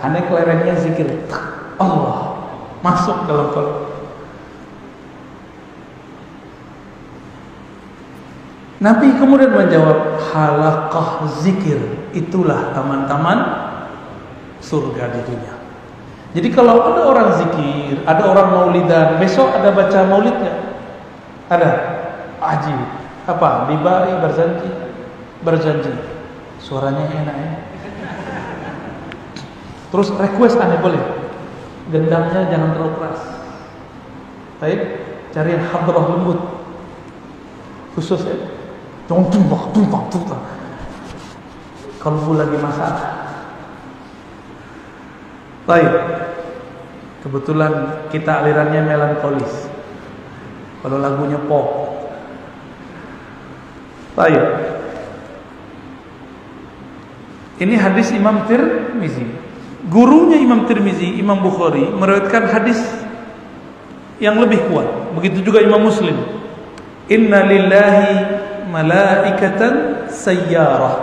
Aneh kelerengnya zikir Allah masuk dalam kolom. Nabi kemudian menjawab, halaqah zikir itulah taman-taman surga di dunia. Jadi kalau ada orang zikir, ada orang maulidan, besok ada baca maulidnya, ada ajib apa dibai berjanji suaranya enak ya. Terus request aneh boleh, gendangnya jangan terlalu keras. Baik, cari yang hadrah lembut khusus ya. Tumpah. Kalbu lagi masalah. Baik. Kebetulan kita alirannya melankolis. Kalau lagunya pop. Baik. Ini hadis Imam Tirmizi. Gurunya Imam Tirmizi, Imam Bukhari, meriwayatkan hadis yang lebih kuat. Begitu juga Imam Muslim. Inna lillahi malaikatan sayyarah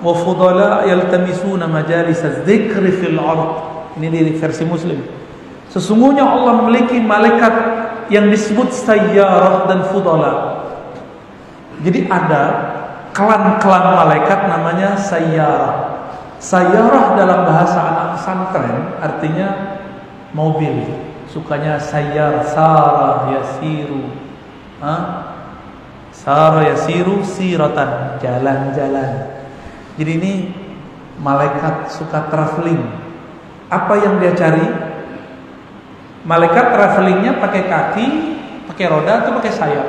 wa fudala yaltamisuna majalis az-dzikri fil ard. Ini di versi Muslim. Sesungguhnya Allah memiliki malaikat yang disebut sayyarah dan fudala. Jadi ada klan-klan malaikat namanya sayyarah. Sayyarah dalam bahasa anak pesantren artinya mobil. Sukanya sayyar, sarah yasiru. Sara yasiru siratan, jalan-jalan. Jadi ini malaikat suka traveling. Apa yang dia cari? Malaikat travelingnya pakai kaki, pakai roda atau pakai sayap?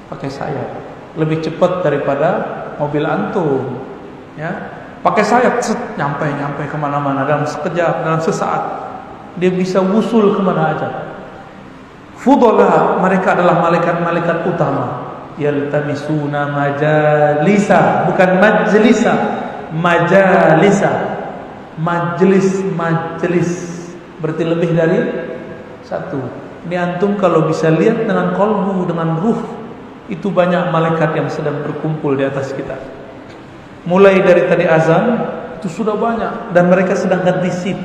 Pakai sayap. Lebih cepat daripada mobil antum. Ya, pakai sayap, nyampe kemana-mana dalam sekejap, dalam sesaat. Dia bisa wusul kemana aja. Fudala, mereka adalah malaikat-malaikat utama. Yaltamisuna majalisa, bukan majlisa, majalisa. Majlis berarti lebih dari satu. Ini antum kalau bisa lihat dengan qalbu, dengan ruh, itu banyak malaikat yang sedang berkumpul di atas kita. Mulai dari tadi azan itu sudah banyak dan mereka sedang ganti sip.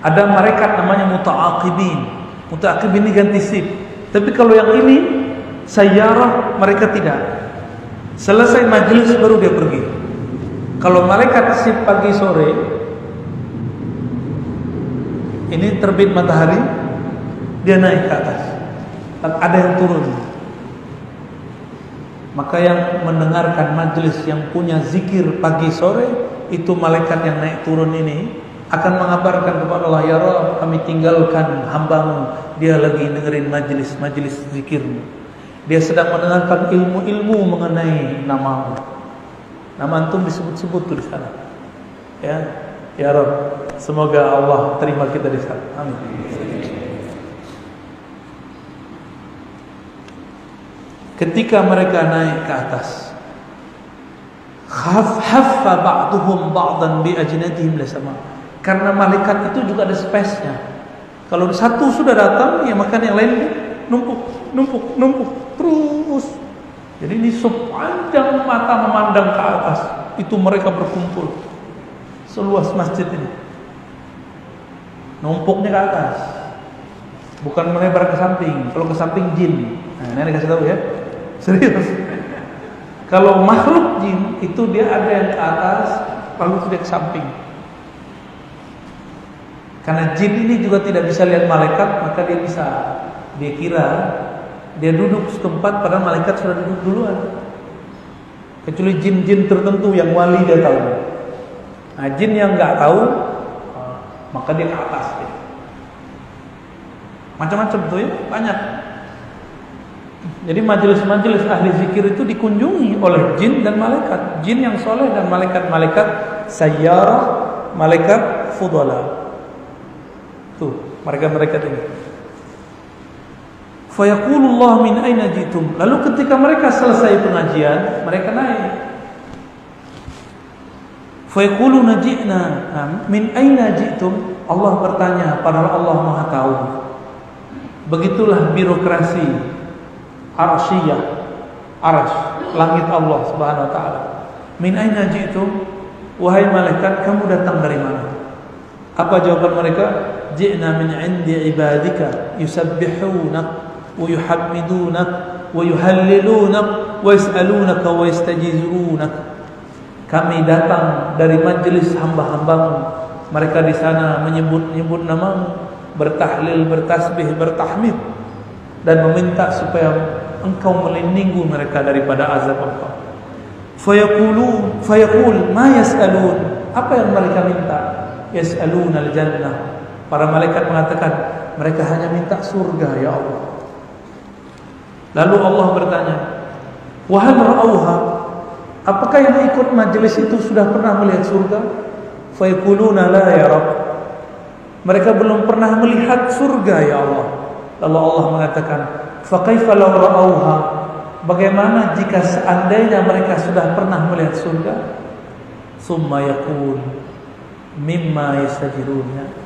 Ada malaikat namanya muta'aqibin. Muta'aqib ini ganti sip. Tapi kalau yang ini sayyarah, mereka tidak. Selesai majelis baru dia pergi. Kalau malaikat sip pagi sore, ini terbit matahari, dia naik ke atas. Dan ada yang turun. Maka yang mendengarkan majelis yang punya zikir pagi sore itu malaikat yang naik turun ini akan mengabarkan kepada Allah, ya Rabb, kami tinggalkan hambamu, dia lagi dengerin majlis zikirmu, dia sedang mendengarkan ilmu-ilmu mengenai namamu. Nama antum disebut-sebut tuh di sana. Ya Rabb, semoga Allah terima kita di sana. Amin. Ketika mereka naik ke atas, haffa ba'duhum ba'dan bi ajnadihim la sama. Karena malaikat itu juga ada space-nya. Kalau satu sudah datang, ya maka yang lain numpuk terus. Jadi ini sepanjang mata memandang ke atas, itu mereka berkumpul seluas masjid ini. Numpuknya ke atas, bukan melebar ke samping. Kalau ke samping jin. Nah, ini kasih tahu ya. Serius. Kalau makhluk jin itu dia ada yang ke atas, lalu dia ke samping. Karena jin ini juga tidak bisa lihat malaikat, maka dia kira dia duduk setempat padahal malaikat sudah duduk duluan. Kecuali jin-jin tertentu yang wali dia tahu. Nah, jin yang nggak tahu, maka dia ke atas. Macam-macam tuh ya, banyak. Jadi majelis-majelis ahli zikir itu dikunjungi oleh jin dan malaikat. Jin yang soleh dan malaikat-malaikat sayyarah, malaikat fudala. Tuh, mereka ini. Fa yaqulullah min aina jitum. Lalu ketika mereka selesai pengajian, mereka naik. Fa yaquluna ji'na min aina jitum. Allah bertanya, padahal Allah Maha tahu. Begitulah birokrasi arsyiyah, arsy, langit Allah Subhanahu wa taala. Min aina ji'tum? Wahai malaikat, kamu datang dari mana? Apa jawaban mereka? Ji'na min 'indi ibadika yusabbihunak wa yuhammidunak wa yuhallilunak wa yas'alunaka wa yastajizurunak. Kami datang dari majelis hamba-hambamu. Mereka di sana menyebut namamu, bertahlil, bertasbih, bertahmid, dan meminta supaya engkau melindungi mereka daripada azab engkau. Fayaqul ma yas'alun. Apa yang mereka minta? Yas'alun al-jannah. Para malaikat mengatakan, mereka hanya minta surga, ya Allah. Lalu Allah bertanya, wa hal ra'auha? Apakah yang ikut majelis itu sudah pernah melihat surga? Fayaquluna la ya Rabb. Mereka belum pernah melihat surga, ya Allah. Lalu Allah mengatakan, fa kaifa law ra'auha? Bagaimana jika seandainya mereka sudah pernah melihat surga? Summa yaqul mimma yastajiruna.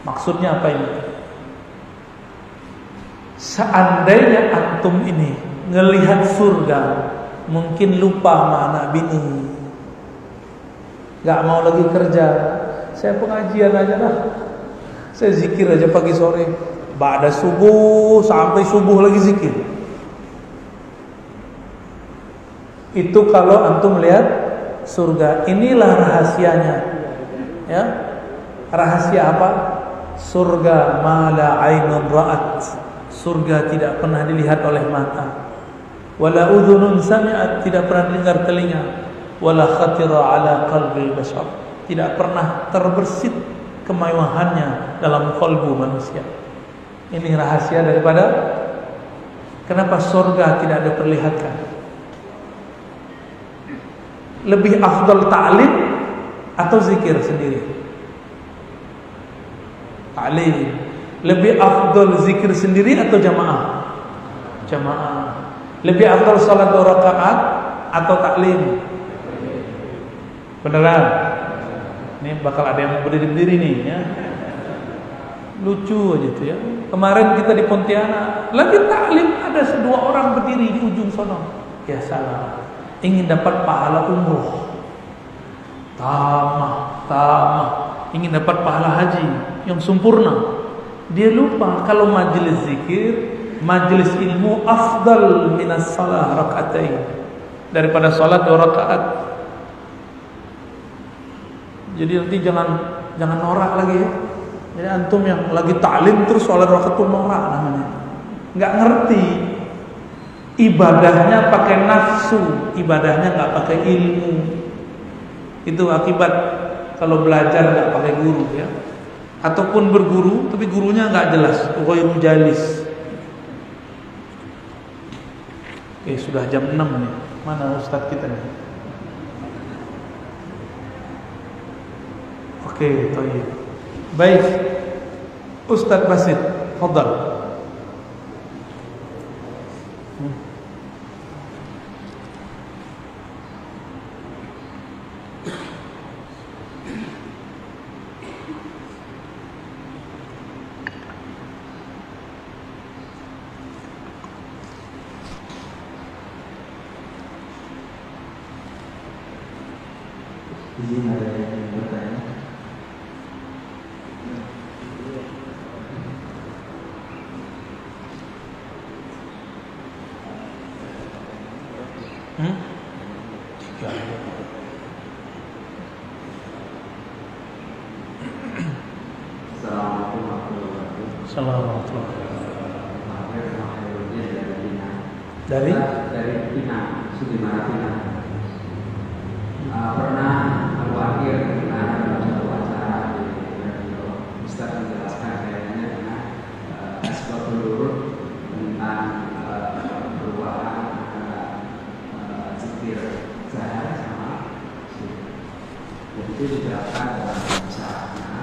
Maksudnya apa ini? Seandainya antum ini ngelihat surga, mungkin lupa sama anak bini, gak mau lagi kerja, saya pengajian aja lah, saya zikir aja pagi sore, ba'da subuh sampai subuh lagi zikir. Itu kalau antum lihat surga. Inilah rahasianya, ya. Rahasia apa? Surga mala ainun ra'at. Surga tidak pernah dilihat oleh mata. Wala udhunun sami'at, tidak pernah dengar telinga. Wala khatira ala qalbil bashar, tidak pernah terbersit kemewahannya dalam kalbu manusia. Ini rahasia daripada kenapa surga tidak diperlihatkan. Lebih afdal ta'lim atau zikir sendiri? Ta'lim. Lebih afdal zikir sendiri atau jamaah? Jamaah. Lebih afdal salat 2 rakaat atau taklim? Beneran? Ini bakal ada yang berdiri-berdiri nih, ya. Lucu aja tuh, ya. Kemarin kita di Pontianak lagi taklim, ada 2 orang berdiri di ujung sono. Ya salah. Ingin dapat pahala umroh. Tamah. Ingin dapat pahala haji yang sempurna. Dia lupa kalau majelis zikir, majelis ilmu afdal minas salah rakaatain, daripada salat 2 rakaat. Jadi nanti jangan norak lagi, ya. Jadi antum yang lagi ta'lim terus salat rakaat itu norak namanya. Enggak ngerti. Ibadahnya pakai nafsu, ibadahnya enggak pakai ilmu. Itu akibat kalau belajar nggak pakai guru ya, ataupun berguru tapi gurunya nggak jelas, ghairu jalis. Oke, sudah jam 6 nih. Mana ustadz kita nih? Oke, toyib. Baik, Ustadz Basit, fadhal. Izin ada yang bertanya. Assalamualaikum warahmatullahi wabarakatuh. Assalamualaikum. Dari Pinang, Sudimara Pinang. Pernah aku akhir dalam satu acara di radio, Ustaz menjelaskan kaitannya dengan asbabul nurut tentang perubahan antara zikir sehari sama sunnah. Dan itu dijelaskan dalam misalnya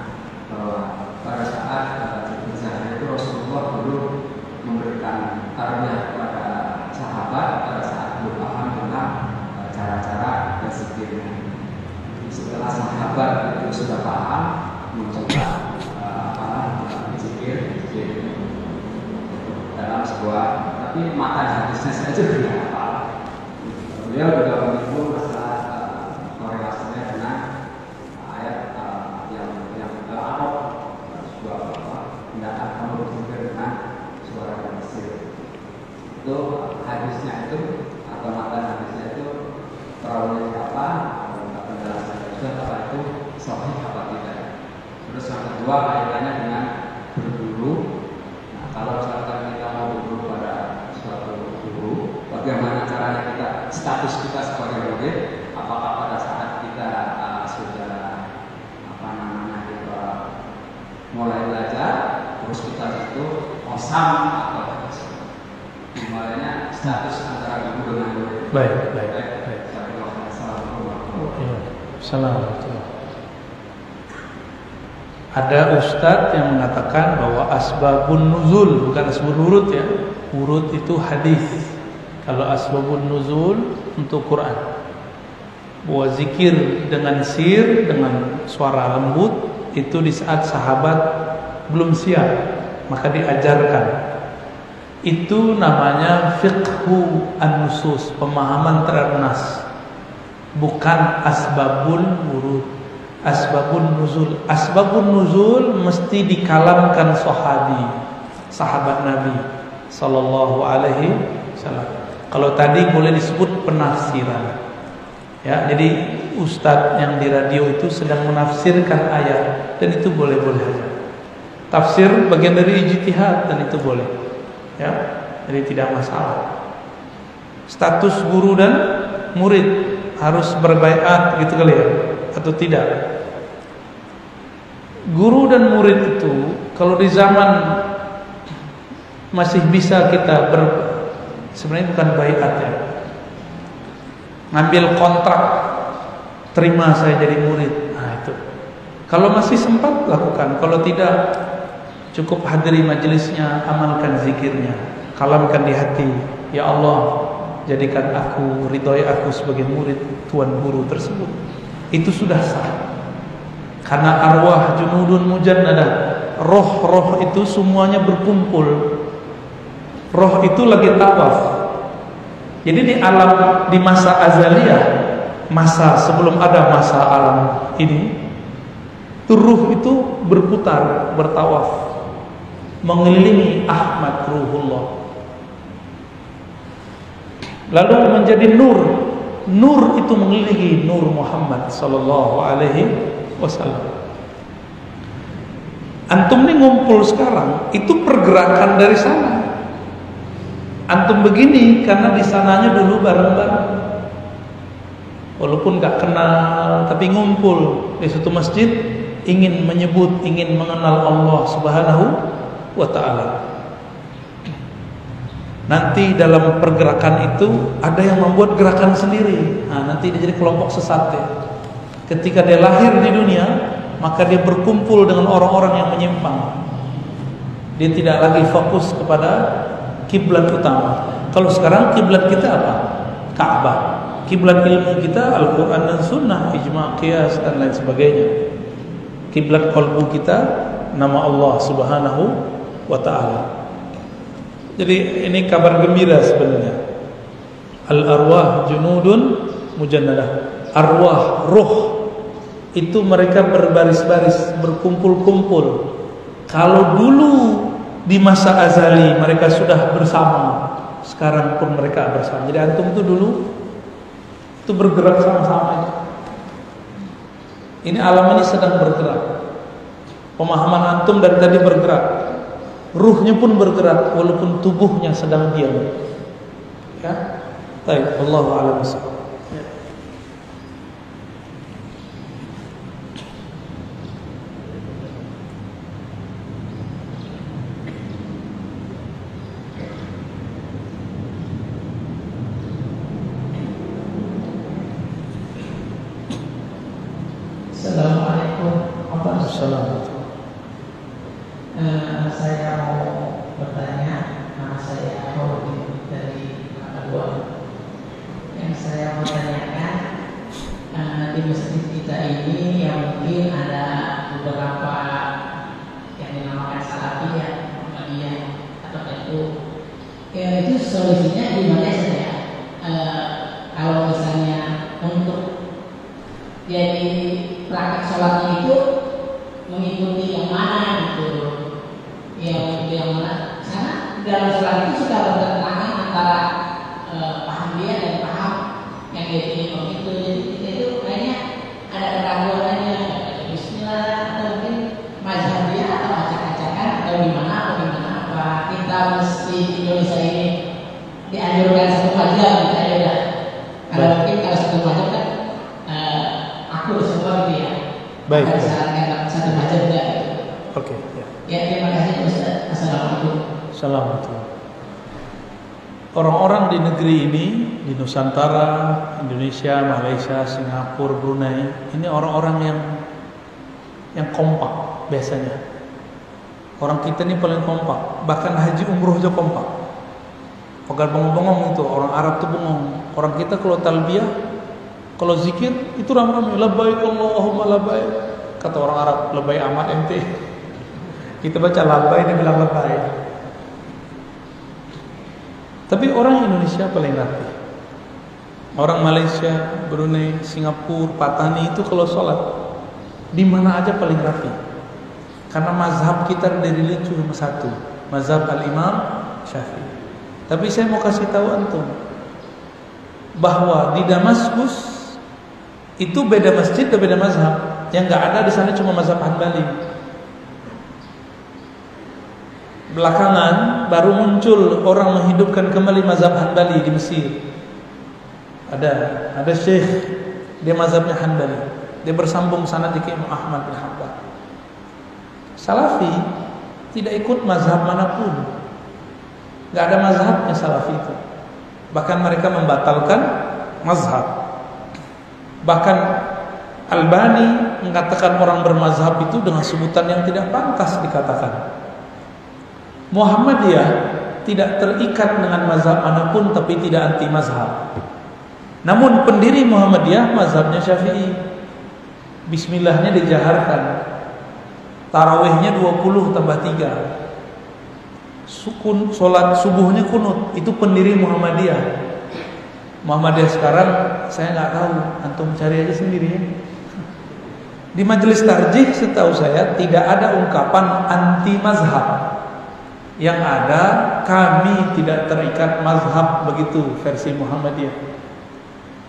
bahwa pada saat zikir sehari itu Rasulullah dulu memberikan tarbiyah kepada sahabat pada saat berpaham tentang cara-cara berzikirnya. Setelah sahabat itu sudah paham, mencoba berzikir dalam sebuah, tapi mata hadisnya saja tidak hafal. Beliau juga menyebut masalah korelasinya dengan ayat yang Al-Araf, sebuah hendaklah kamu berzikir dengan suara yang bersih. Itu hadisnya itu atau mata hadisnya itu terawih apa, penjelasan apa itu sahih apa tidak. Terus yang kedua kaitannya dengan berguru. Nah, kalau misalkan kita mau berguru pada suatu guru, bagaimana caranya kita, status kita sebagai murid? Apakah pada saat kita sudah kita mulai belajar, terus kita itu osam atau dimulainya status antara guru dengan murid? Baik. Assalamualaikum. Ada ustadz yang mengatakan bahwa asbabun nuzul bukan asbabun urut ya. Urut itu hadis. Kalau asbabun nuzul untuk Quran. Bahwa zikir dengan sir, dengan suara lembut itu di saat sahabat belum siap, maka diajarkan. Itu namanya fiqhu an-nusus, pemahaman terhadap nas. Bukan asbabul wurud, asbabun nuzul. Asbabun nuzul mesti dikalamkan sahabat Nabi sallallahu alaihi wasallam. Kalau tadi boleh disebut penafsiran. Ya, jadi ustadz yang di radio itu sedang menafsirkan ayat dan itu boleh-boleh aja. Tafsir bagian dari ijtihad dan itu boleh. Ya, jadi tidak masalah. Status guru dan murid harus berbaiat gitu kali ya, atau tidak? Guru dan murid itu kalau di zaman masih bisa kita sebenarnya bukan baiat ya, ngambil kontrak, terima saya jadi murid. Nah itu kalau masih sempat lakukan, kalau tidak cukup hadiri majelisnya, amalkan zikirnya, kalamkan di hati, ya Allah jadikan aku, ridhoi aku sebagai murid tuan guru tersebut. Itu sudah sah. Karena arwah junudun mujannadah, roh-roh itu semuanya berkumpul. Roh itu lagi tawaf. Jadi di alam, di masa azaliyah, masa sebelum ada masa alam ini, ruh itu berputar, bertawaf, mengelilingi Ahmad Ruhullah. Lalu menjadi nur. Nur itu mengelilingi Nur Muhammad sallallahu alaihi wasallam. Antum ini ngumpul sekarang, itu pergerakan dari sana. Antum begini karena di sananya dulu bareng-bareng. walaupun gak kenal, tapi ngumpul di suatu masjid, ingin menyebut, ingin mengenal Allah Subhanahu wa ta'ala. Nanti dalam pergerakan itu ada yang membuat gerakan sendiri. Nah, nanti dia jadi kelompok sesat ya. Ketika dia lahir di dunia, maka dia berkumpul dengan orang-orang yang menyimpang. Dia tidak lagi fokus kepada kiblat utama. Kalau sekarang kiblat kita apa? Ka'bah. Kiblat ilmu kita Al-Quran dan Sunnah, ijma' qiyas dan lain sebagainya. Kiblat qalbu kita nama Allah Subhanahu wa ta'ala. Jadi ini kabar gembira sebenarnya. Al-arwah junudun mujannadah. Arwah, ruh itu mereka berbaris-baris, berkumpul-kumpul. Kalau dulu di masa azali mereka sudah bersama, sekarang pun mereka bersama. Jadi antum itu dulu itu bergerak sama-sama. Ini alam ini sedang bergerak. Pemahaman antum dari tadi bergerak. Ruhnya pun bergerak walaupun tubuhnya sedang diam. Ya. Baik, wallahu a'lam bishawab. Assalamualaikum warahmatullahi Assalamualaikum. Saya mau bertanya, nama saya Faudin dari Makassar. Yang saya mau tanyakan, di masjid kita ini yang mungkin ada beberapa yang dinamakan Salafiyah, Muhammadiyah atau itu, ya itu solusinya di mana saja? Kalau misalnya untuk jadi praktek sholatnya itu mengikuti yang mana gitu, yang mana? Karena dalam sholat itu sudah bertentangan antara paham dia dan paham yang dia imam itu. Jadi kita itu kayaknya ada keraguan aja, Bismillah atau mungkin mazhab dia atau acak-acakan atau gimana apa kita mesti Indonesia ini dianjurkan satu mazhab gitu aja udah. Kalau mungkin kalau satu mazhab kan aku semua gitu ya. Baik. Ada satu mazhab enggak gitu. Oke, ya. Ya, terima kasih Ustaz. Assalamualaikum. Assalamualaikum. Orang-orang di negeri ini, di Nusantara, Indonesia, Malaysia, Singapura, Brunei, ini orang-orang yang kompak biasanya. Orang kita ini paling kompak, bahkan haji umroh aja kompak. Pagar bengong-bengong itu, orang Arab tuh bengong. Orang kita kalau talbiyah, kalau zikir itu ramai-ramai, labbaik Allahumma labbaik. Kata orang Arab, labbaik amat ente. Kita baca labbaik, dia bilang labbaik. Tapi orang Indonesia paling rapi. Orang Malaysia, Brunei, Singapura, Patani itu kalau sholat di mana aja paling rapi. Karena mazhab kita dari cuma satu, mazhab Al-Imam Syafi'i. Tapi saya mau kasih tahu antum bahwa di Damaskus itu beda masjid dan beda mazhab. Yang nggak ada di sana cuma mazhab Hanbali. Belakangan baru muncul orang menghidupkan kembali mazhab Hanbali di Mesir. Ada syekh, dia mazhabnya Hanbali. Dia bersambung sanad di Imam Ahmad bin Hanbal. Salafi tidak ikut mazhab manapun. Gak ada mazhabnya Salafi itu. Bahkan mereka membatalkan mazhab. Bahkan Albani mengatakan orang bermazhab itu dengan sebutan yang tidak pantas dikatakan. Muhammadiyah tidak terikat dengan mazhab manapun, tapi tidak anti mazhab. Namun pendiri Muhammadiyah mazhabnya Syafi'i. Bismillahnya dijaharkan. Tarawihnya 20 tambah 3. Solat subuhnya kunut. Itu pendiri Muhammadiyah. Muhammadiyah sekarang saya nggak tahu, antum cari aja sendiri ya. Di majelis tarjih setahu saya tidak ada ungkapan anti mazhab. Yang ada kami tidak terikat mazhab, begitu versi Muhammadiyah.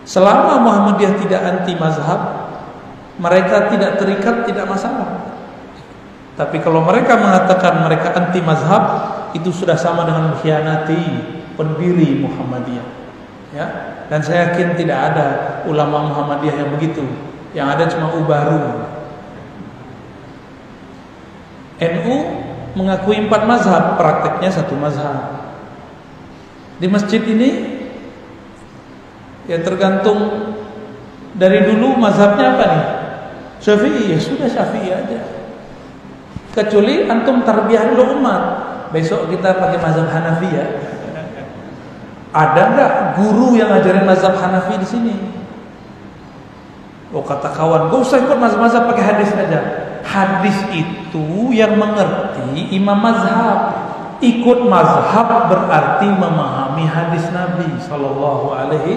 Selama Muhammadiyah tidak anti mazhab, mereka tidak terikat, tidak masalah. Tapi kalau mereka mengatakan mereka anti mazhab, itu sudah sama dengan mengkhianati pendiri Muhammadiyah. Ya, dan saya yakin tidak ada ulama Muhammadiyah yang begitu. Yang ada cuma ubaru. NU mengakui 4 mazhab, prakteknya 1 mazhab. Di masjid ini ya tergantung dari dulu mazhabnya apa nih? Syafi'i, ya sudah Syafi'i aja. Kecuali antum tarbiyah dulu umat. Besok kita pakai mazhab Hanafi ya. Ada enggak guru yang ngajarin mazhab Hanafi di sini? Oh kata kawan, gak usah ikut mazhab-mazhab, pakai hadis aja. Hadis itu yang mengerti imam mazhab. Ikut mazhab berarti memahami hadis Nabi Sallallahu Alaihi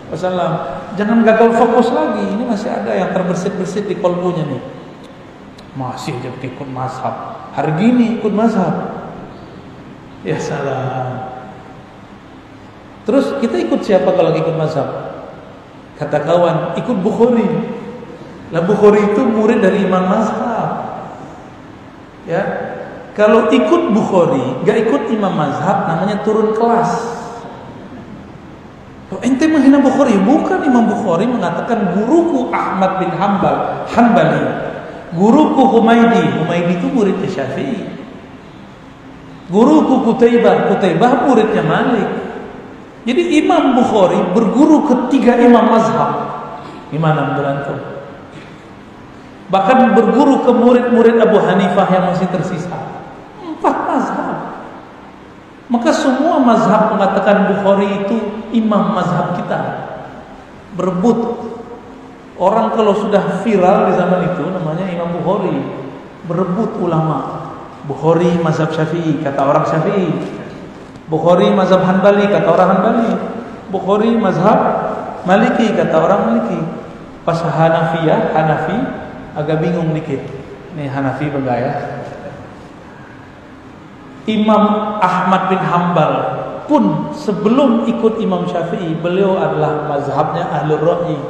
Wasallam. Jangan gagal fokus lagi. Ini masih ada yang terbersit-bersit di kolbunya nih. Masih aja ikut mazhab. Hari gini ikut mazhab. Ya salah. Terus kita ikut siapa kalau ikut mazhab? Kata kawan, ikut Bukhari. Lah Bukhari itu murid dari imam mazhab. Ya, kalau ikut Bukhari, gak ikut imam mazhab, namanya turun kelas. Oh, ente menghina Bukhari? Bukan, Imam Bukhari mengatakan guruku Ahmad bin Hanbali, guruku Humaidi itu muridnya Syafi'i. Guruku Qutaibah muridnya Malik. Jadi Imam Bukhari berguru ketiga imam mazhab. Gimana menurut antum? Bahkan berguru ke murid-murid Abu Hanifah yang masih tersisa. 4 mazhab. Maka semua mazhab mengatakan Bukhari itu imam mazhab kita. Berebut. Orang kalau sudah viral di zaman itu namanya Imam Bukhari. Berebut ulama. Bukhari mazhab Syafi'i, kata orang Syafi'i. Bukhari mazhab Hanbali, kata orang Hanbali. Bukhari mazhab Maliki, kata orang Maliki. Pas Hanafi agak bingung dikit. Nih Hanafi bergaya. Imam Ahmad bin Hanbal pun sebelum ikut Imam Syafi'i, beliau adalah mazhabnya Ahlur Ra'yi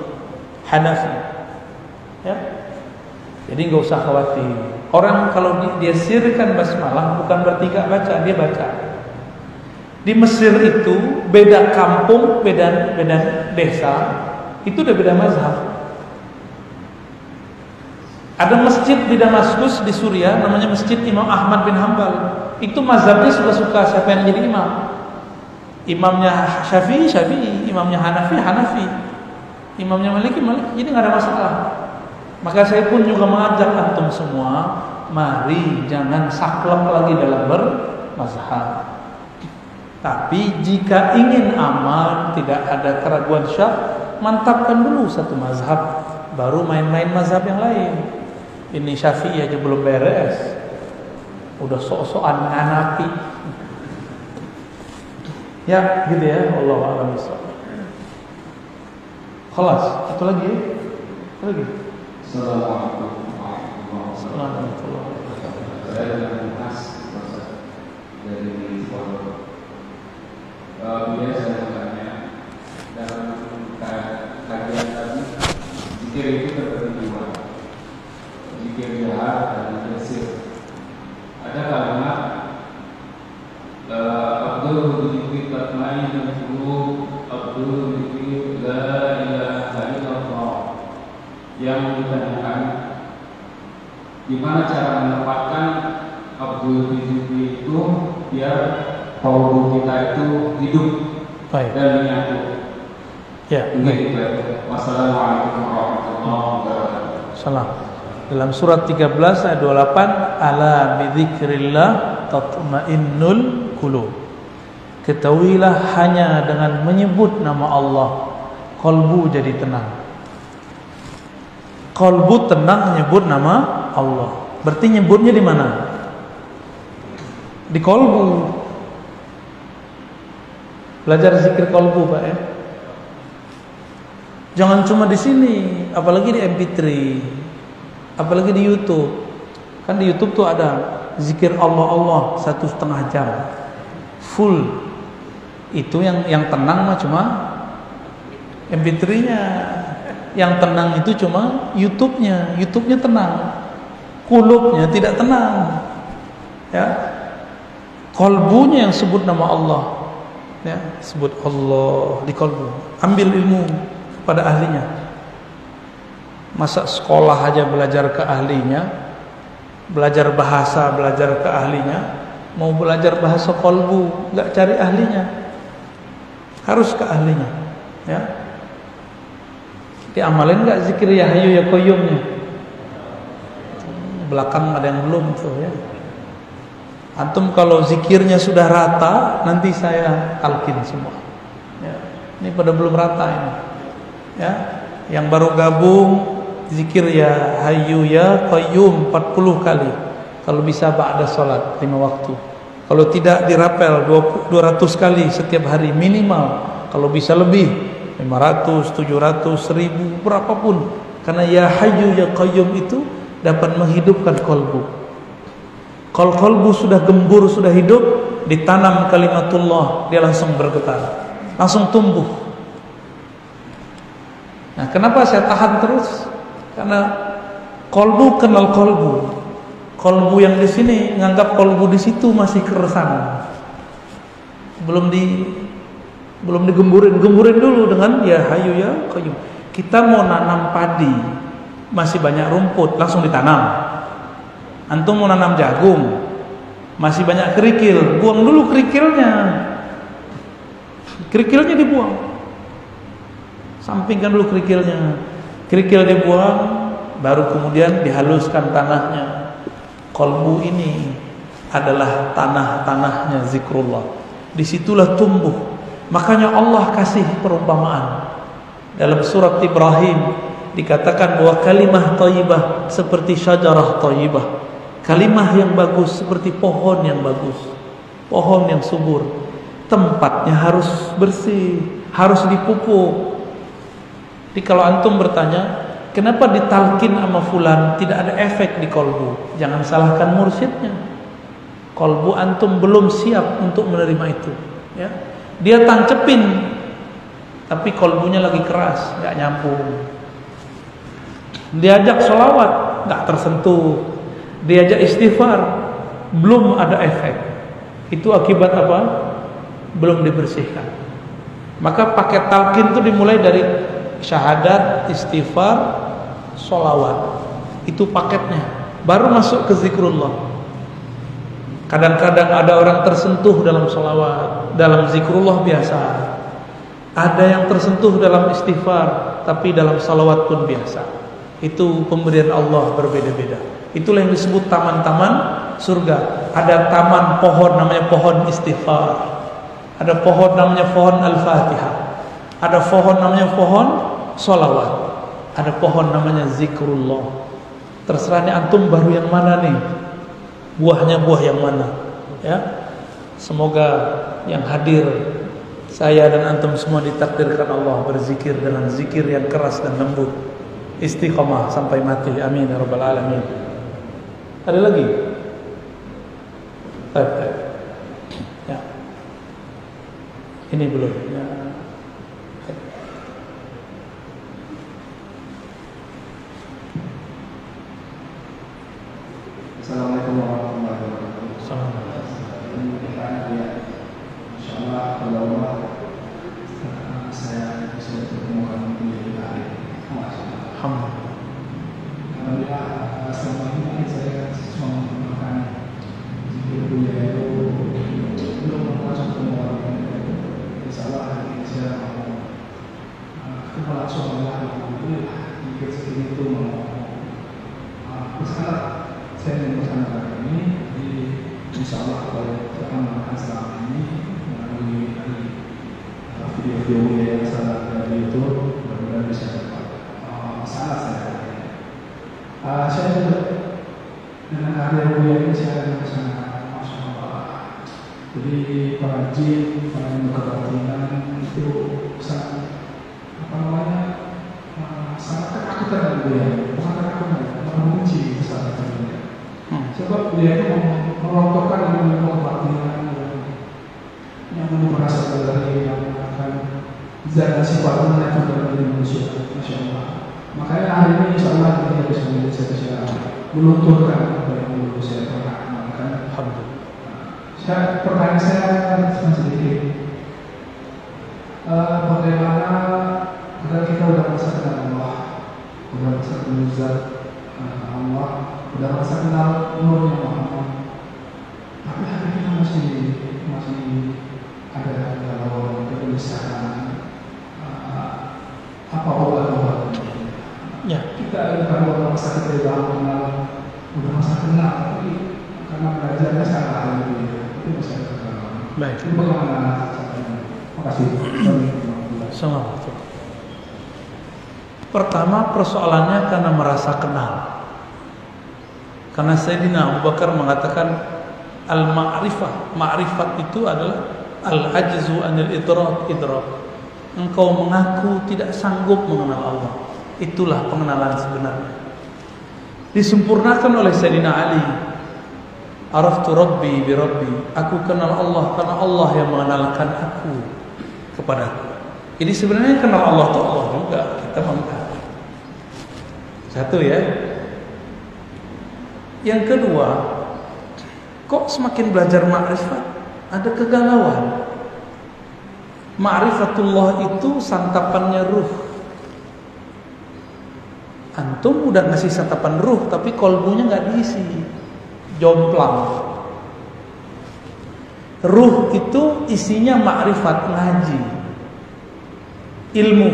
Hanafi. Ya. Jadi enggak usah khawatir. Orang kalau dia sirkan basmalah bukan berarti enggak baca, dia baca. Di Mesir itu beda kampung, beda desa, itu udah beda mazhab. Ada masjid di Damaskus di Suriah namanya Masjid Imam Ahmad bin Hanbal. Itu mazhabnya suka-suka siapa yang jadi imam. Imamnya Syafi'i, imamnya Hanafi, imamnya Maliki, jadi nggak ada masalah. Maka saya pun juga mengajak antum semua, mari jangan saklek lagi dalam bermazhab. Tapi jika ingin aman, tidak ada keraguan syak, mantapkan dulu satu mazhab, baru main-main mazhab yang lain. Ini Syafi'i aja belum beres, udah sok-sokan nganapi. Ya, gitu ya. Wallahu a'lam bishawab. Khalas, satu lagi. Assalamualaikum warahmatullahi wabarakatuh. Saya dengan Mas dari Pondok. Kemudian saya bertanya, dalam kajian tadi, zikir itu terbagi 2, zikir jahar dan zikir sir. Ada kalimat Abdul dzikri tatma'innul qulub, Abdul dzikri la ilaha illallah, yang ditanyakan gimana cara menempatkan Abdul dzikri itu biar kalbu kita itu hidup. Baik. Dan menyatu. Ya. Begitu. Wassalamualaikum warahmatullahi wabarakatuh. Salam. Dalam surat 13 ayat 28, ala bidzikrillah tatmainnul qulub. Ketahuilah hanya dengan menyebut nama Allah kalbu jadi tenang. Kalbu tenang menyebut nama Allah. Berarti nyebutnya di mana? Di kalbu. Belajar zikir kalbu, Pak ya. Jangan cuma di sini, apalagi di MP3, apalagi di YouTube. Kan di YouTube tuh ada zikir Allah 1,5 jam full. Itu yang tenang mah cuma MP3-nya. Yang tenang itu cuma YouTube-nya. YouTube-nya tenang, kulubnya tidak tenang. Ya. Kalbunya yang sebut nama Allah. ya, sebut Allah di kalbu. Ambil ilmu pada ahlinya. Masa sekolah aja belajar ke ahlinya, belajar bahasa belajar ke ahlinya, mau belajar bahasa kalbu nggak cari ahlinya, harus ke ahlinya, ya. Diamalin nggak zikir ya Hayyu ya Qayyumnya? Belakang ada yang belum tuh, ya. Antum kalau zikirnya sudah rata, nanti saya talqin semua. Ya. Ini pada belum rata ini, ya. Yang baru gabung zikir ya Hayyu ya Qayyum 40 kali. Kalau bisa ba'da salat 5 waktu. Kalau tidak dirapel 200 kali setiap hari minimal. Kalau bisa lebih 500, 700, 1000, berapapun. Karena ya Hayyu ya Qayyum itu dapat menghidupkan kolbu. Kalau kolbu sudah gembur, sudah hidup, ditanam kalimatullah, dia langsung bergetar, langsung tumbuh. Nah, kenapa saya tahan terus? Karena kolbu kenal kolbu. Kolbu yang di sini nganggap kolbu di situ masih keresahan. Belum digemburin, gemburin dulu dengan ya Hayyu ya Qayyum. Kita mau nanam padi, masih banyak rumput, langsung ditanam. Antum mau nanam jagung, masih banyak kerikil, buang dulu kerikilnya. Kerikilnya dibuang. Sampingkan dulu kerikilnya. Kerikil dibuang, baru kemudian dihaluskan tanahnya. Kolbu ini adalah tanah-tanahnya zikrullah. Disitulah tumbuh. Makanya Allah kasih perumpamaan. Dalam surat Ibrahim dikatakan bahwa kalimah thayyibah seperti syajarah thayyibah. Kalimah yang bagus seperti pohon yang bagus, pohon yang subur. Tempatnya harus bersih, harus dipupuk. Jadi kalau antum bertanya, kenapa ditalkin sama fulan tidak ada efek di kolbu? Jangan salahkan mursyidnya. Kolbu antum belum siap untuk menerima itu, ya. Dia tancepin, tapi kolbunya lagi keras, nggak nyambung. Diajak sholawat, nggak tersentuh. Diajak istighfar, belum ada efek. Itu akibat apa? Belum dibersihkan. Maka paket talqin itu dimulai dari syahadat, istighfar, sholawat. Itu paketnya. Baru masuk ke zikrullah. Kadang-kadang ada orang tersentuh dalam sholawat, dalam zikrullah biasa. Ada yang tersentuh dalam istighfar, tapi dalam sholawat pun biasa. Itu pemberian Allah berbeda-beda. Itulah yang disebut taman-taman surga. Ada taman pohon namanya pohon istighfar. Ada pohon namanya pohon al-fatihah. Ada pohon namanya pohon sholawat. Ada pohon namanya zikrullah. Terserah nih antum baru yang mana nih? Buahnya buah yang mana? Ya. Semoga yang hadir, saya dan antum semua ditakdirkan Allah berzikir dengan zikir yang keras dan lembut. Istiqamah sampai mati. Amin ya rabbal alamin. Ada lagi? Ya. Ini belum. Ya. Assalamualaikum warahmatullahi wabarakatuh. Ini pertanyaan dia. Insyaallah kalau Allah saya bisa bertemu menjadi ahli. Alhamdulillah. Alhamdulillah selama ini saya cuma menggunakan zikir budaya itu belum langsung ketemu orang. Insyaallah hari ini saya mau ketemu langsung Allah itu zikir itu mau. Sekarang saya meneruskan kali ini, jadi insyaallah kalau saya akan melakukan selama ini melalui video-video yang saya lihat di YouTube, mudah-mudahan bisa dapat masalah saya. Saya juga dengan karya ini saya sangat masya Allah. Jadi para jin, para yang kebatinan itu sangat sangat ketakutan dengan bukan ketakutan, mengunci kesadaran dunia. Sebab dia itu merontokkan ilmu kebatinan yang merasa dari yang akan zat sifatnya itu dalam diri manusia, masya Allah. Makanya hari ini insyaallah kita bisa melunturkan apa yang dulu saya pernah amalkan. Alhamdulillah. Pertanyaan saya cuma sedikit. zat Allah, udah merasa kenal nurnya Muhammad, tapi hati kita masih ada galau, kegelisahan, apa obat-obatnya? Ya. Kita bukan merasa kita udah merasa kenal, tapi karena belajarnya salah itu masih ada galau. Baik. Itu bagaimana caranya? Terima kasih. Assalamualaikum. Pertama persoalannya karena merasa kenal. Karena Sayyidina Abu Bakar mengatakan al-ma'rifah. Ma'rifat itu adalah al-ajzu anil idrak. Engkau mengaku tidak sanggup mengenal Allah. Itulah pengenalan sebenarnya. Disempurnakan oleh Sayyidina Ali. Araftu Rabbi bi Rabbi. Aku kenal Allah karena Allah yang mengenalkan aku kepadaku. Jadi sebenarnya kenal Allah itu Allah juga. Kita mengetahui. Satu ya. Yang kedua, kok semakin belajar ma'rifat ada kegalauan. Ma'rifatullah itu santapannya ruh. Antum udah ngasih santapan ruh, tapi kolbunya nggak diisi, jomplang. Ruh itu isinya ma'rifat, ngaji, ilmu.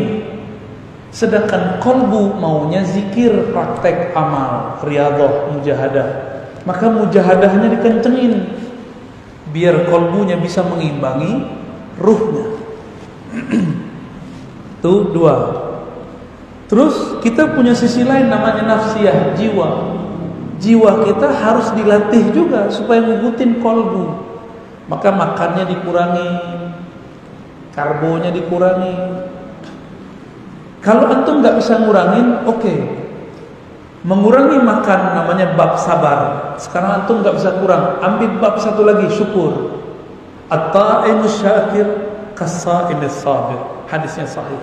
Sedangkan kolbu maunya zikir, praktek, amal, riyadhah, mujahadah. Maka mujahadahnya dikencengin biar kolbunya bisa mengimbangi ruhnya. Itu dua. Terus kita punya sisi lain namanya nafsiyah, jiwa. Jiwa kita harus dilatih juga supaya ngikutin kolbu. Maka makannya dikurangi, karbonya dikurangi. Kalau antum nggak bisa ngurangin, oke. Mengurangi makan namanya bab sabar. Sekarang antum nggak bisa kurang, ambil bab satu lagi, syukur. At-ta'imus syakir kas-sa'imis sabir. Hadisnya sahih.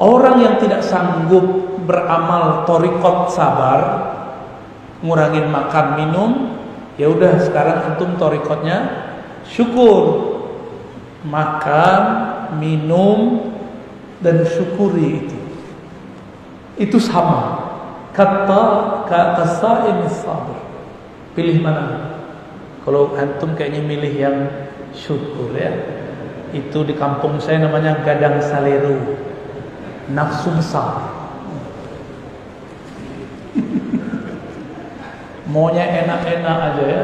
Orang yang tidak sanggup beramal thariqat sabar, ngurangin makan minum, ya udah sekarang antum thariqatnya syukur. Makan, minum, dan syukuri itu sama. Kata sa'imis sabir. Pilih mana? Kalau antum kayaknya milih yang syukur ya. Itu di kampung saya namanya gadang saleru, nafsu besar. Maunya enak-enak aja ya.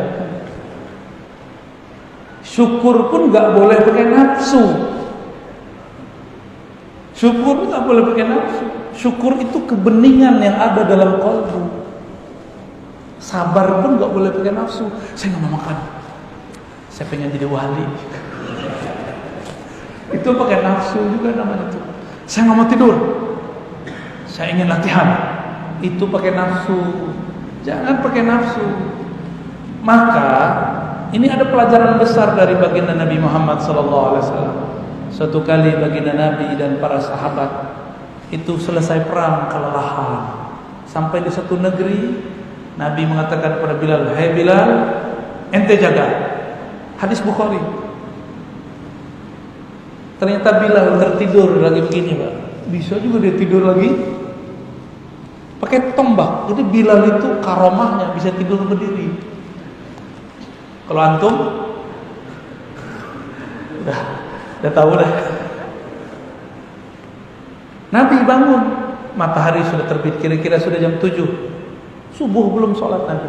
Syukur pun nggak boleh pakai nafsu. Syukur nggak boleh pakai nafsu. Syukur itu kebeningan yang ada dalam kalbu. Sabar pun nggak boleh pakai nafsu. Saya nggak mau makan. Saya pengen jadi wali. Itu pakai nafsu juga namanya itu. Saya nggak mau tidur. Saya ingin latihan. Itu pakai nafsu. Jangan pakai nafsu. Maka ini ada pelajaran besar dari baginda Nabi Muhammad SAW. Suatu kali baginda Nabi dan para sahabat itu selesai perang kelelahan. Sampai di satu negeri, Nabi mengatakan kepada Bilal, "Hai Bilal, ente jaga." Hadis Bukhari. Ternyata Bilal tertidur lagi begini, Pak. Bisa juga dia tidur lagi pakai tombak. Jadi Bilal itu karomahnya bisa tidur berdiri. Kalau antum udah tahu dah. Nabi bangun, matahari sudah terbit, kira-kira sudah jam 7. Subuh belum sholat Nabi.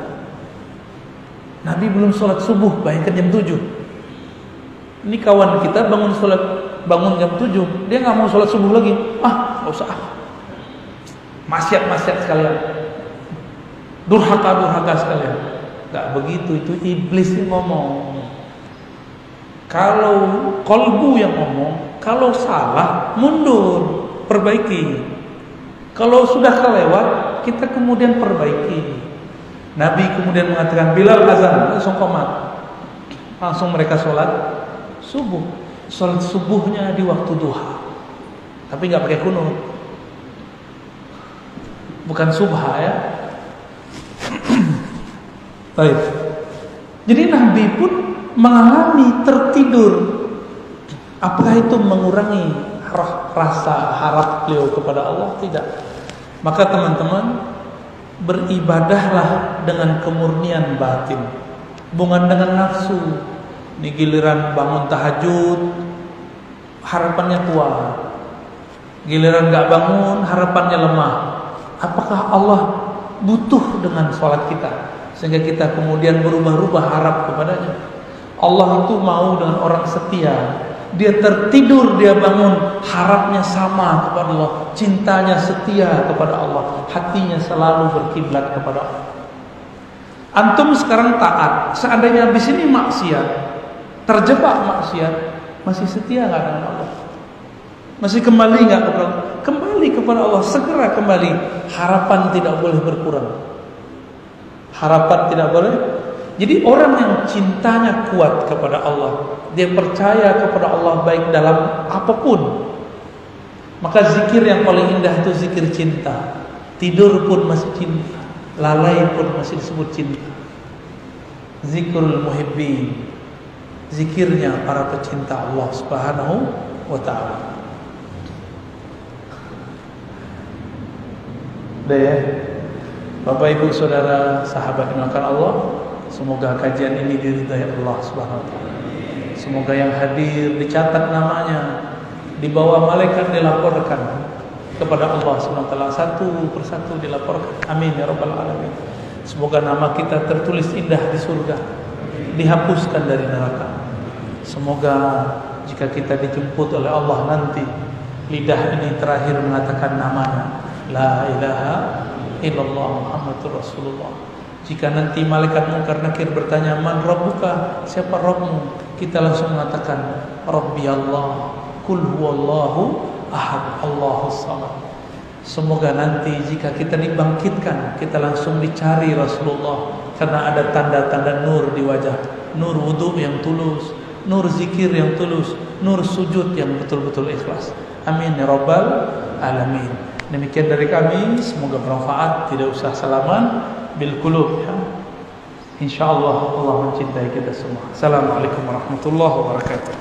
Nabi belum sholat subuh, bayangkan jam 7. Ini kawan kita bangun jam 7, dia nggak mau sholat subuh lagi. Nggak usah. Maksiat sekalian, durhaka sekalian. Nggak begitu, itu iblis yang ngomong. Kalau kolbu yang ngomong, kalau salah mundur, perbaiki. Kalau sudah kelewat, kita kemudian perbaiki. Nabi kemudian mengatakan, Bilal azan, langsung qomat. Langsung mereka sholat subuh. Sholat subuhnya di waktu duha, tapi nggak pakai kunut. Bukan subha ya. Baik. Jadi Nabi pun mengalami tertidur. Apakah itu mengurangi rasa harap beliau kepada Allah? Tidak. Maka teman-teman, beribadahlah dengan kemurnian batin, bukan dengan nafsu. Di giliran bangun tahajud harapannya kuat, giliran gak bangun harapannya lemah. Apakah Allah butuh dengan sholat kita sehingga kita kemudian berubah-ubah harap kepadanya? Allah itu mau dengan orang setia. Dia tertidur, dia bangun, harapnya sama kepada Allah, cintanya setia kepada Allah, hatinya selalu berkiblat kepada Allah. Antum sekarang taat, seandainya di sini maksiat, terjebak maksiat, masih setia nggak dengan Allah? Masih kembali nggak kepada Allah? Kembali kepada Allah, segera kembali. Harapan tidak boleh berkurang. Harapan tidak boleh. Jadi orang yang cintanya kuat kepada Allah, dia percaya kepada Allah baik dalam apapun, maka zikir yang paling indah itu zikir cinta. Tidur pun masih cinta, lalai pun masih disebut cinta. Zikrul muhibbin, zikirnya para pecinta Allah Subhanahu wa ta'ala. Udah ya, Bapak Ibu Saudara sahabat dimakan Allah, semoga kajian ini diridhai Allah Subhanahu wa ta'ala. Semoga yang hadir dicatat namanya, dibawa malaikat dilaporkan kepada Allah Subhanahu wa ta'ala, satu persatu dilaporkan. Amin ya rabbal alamin. Semoga nama kita tertulis indah di surga, dihapuskan dari neraka. Semoga jika kita dijemput oleh Allah nanti, lidah ini terakhir mengatakan namanya, la ilaha illallah Muhammadur Rasulullah. Jika nanti malaikat Munkar Nakir bertanya, man rabbuka, siapa Rabbmu? Kita langsung mengatakan, Rabbi Allah, kul huwallahu ahad, Allahus samad. Semoga nanti jika kita dibangkitkan, kita langsung dicari Rasulullah, karena ada tanda-tanda nur di wajah. Nur wudu yang tulus, nur zikir yang tulus, nur sujud yang betul-betul ikhlas. Amin ya rabbal alamin. Demikian dari kami, semoga bermanfaat. Tidak usah salaman bil qulub ya. Insyaallah Allah mencintai kita semua. Assalamualaikum warahmatullahi wabarakatuh.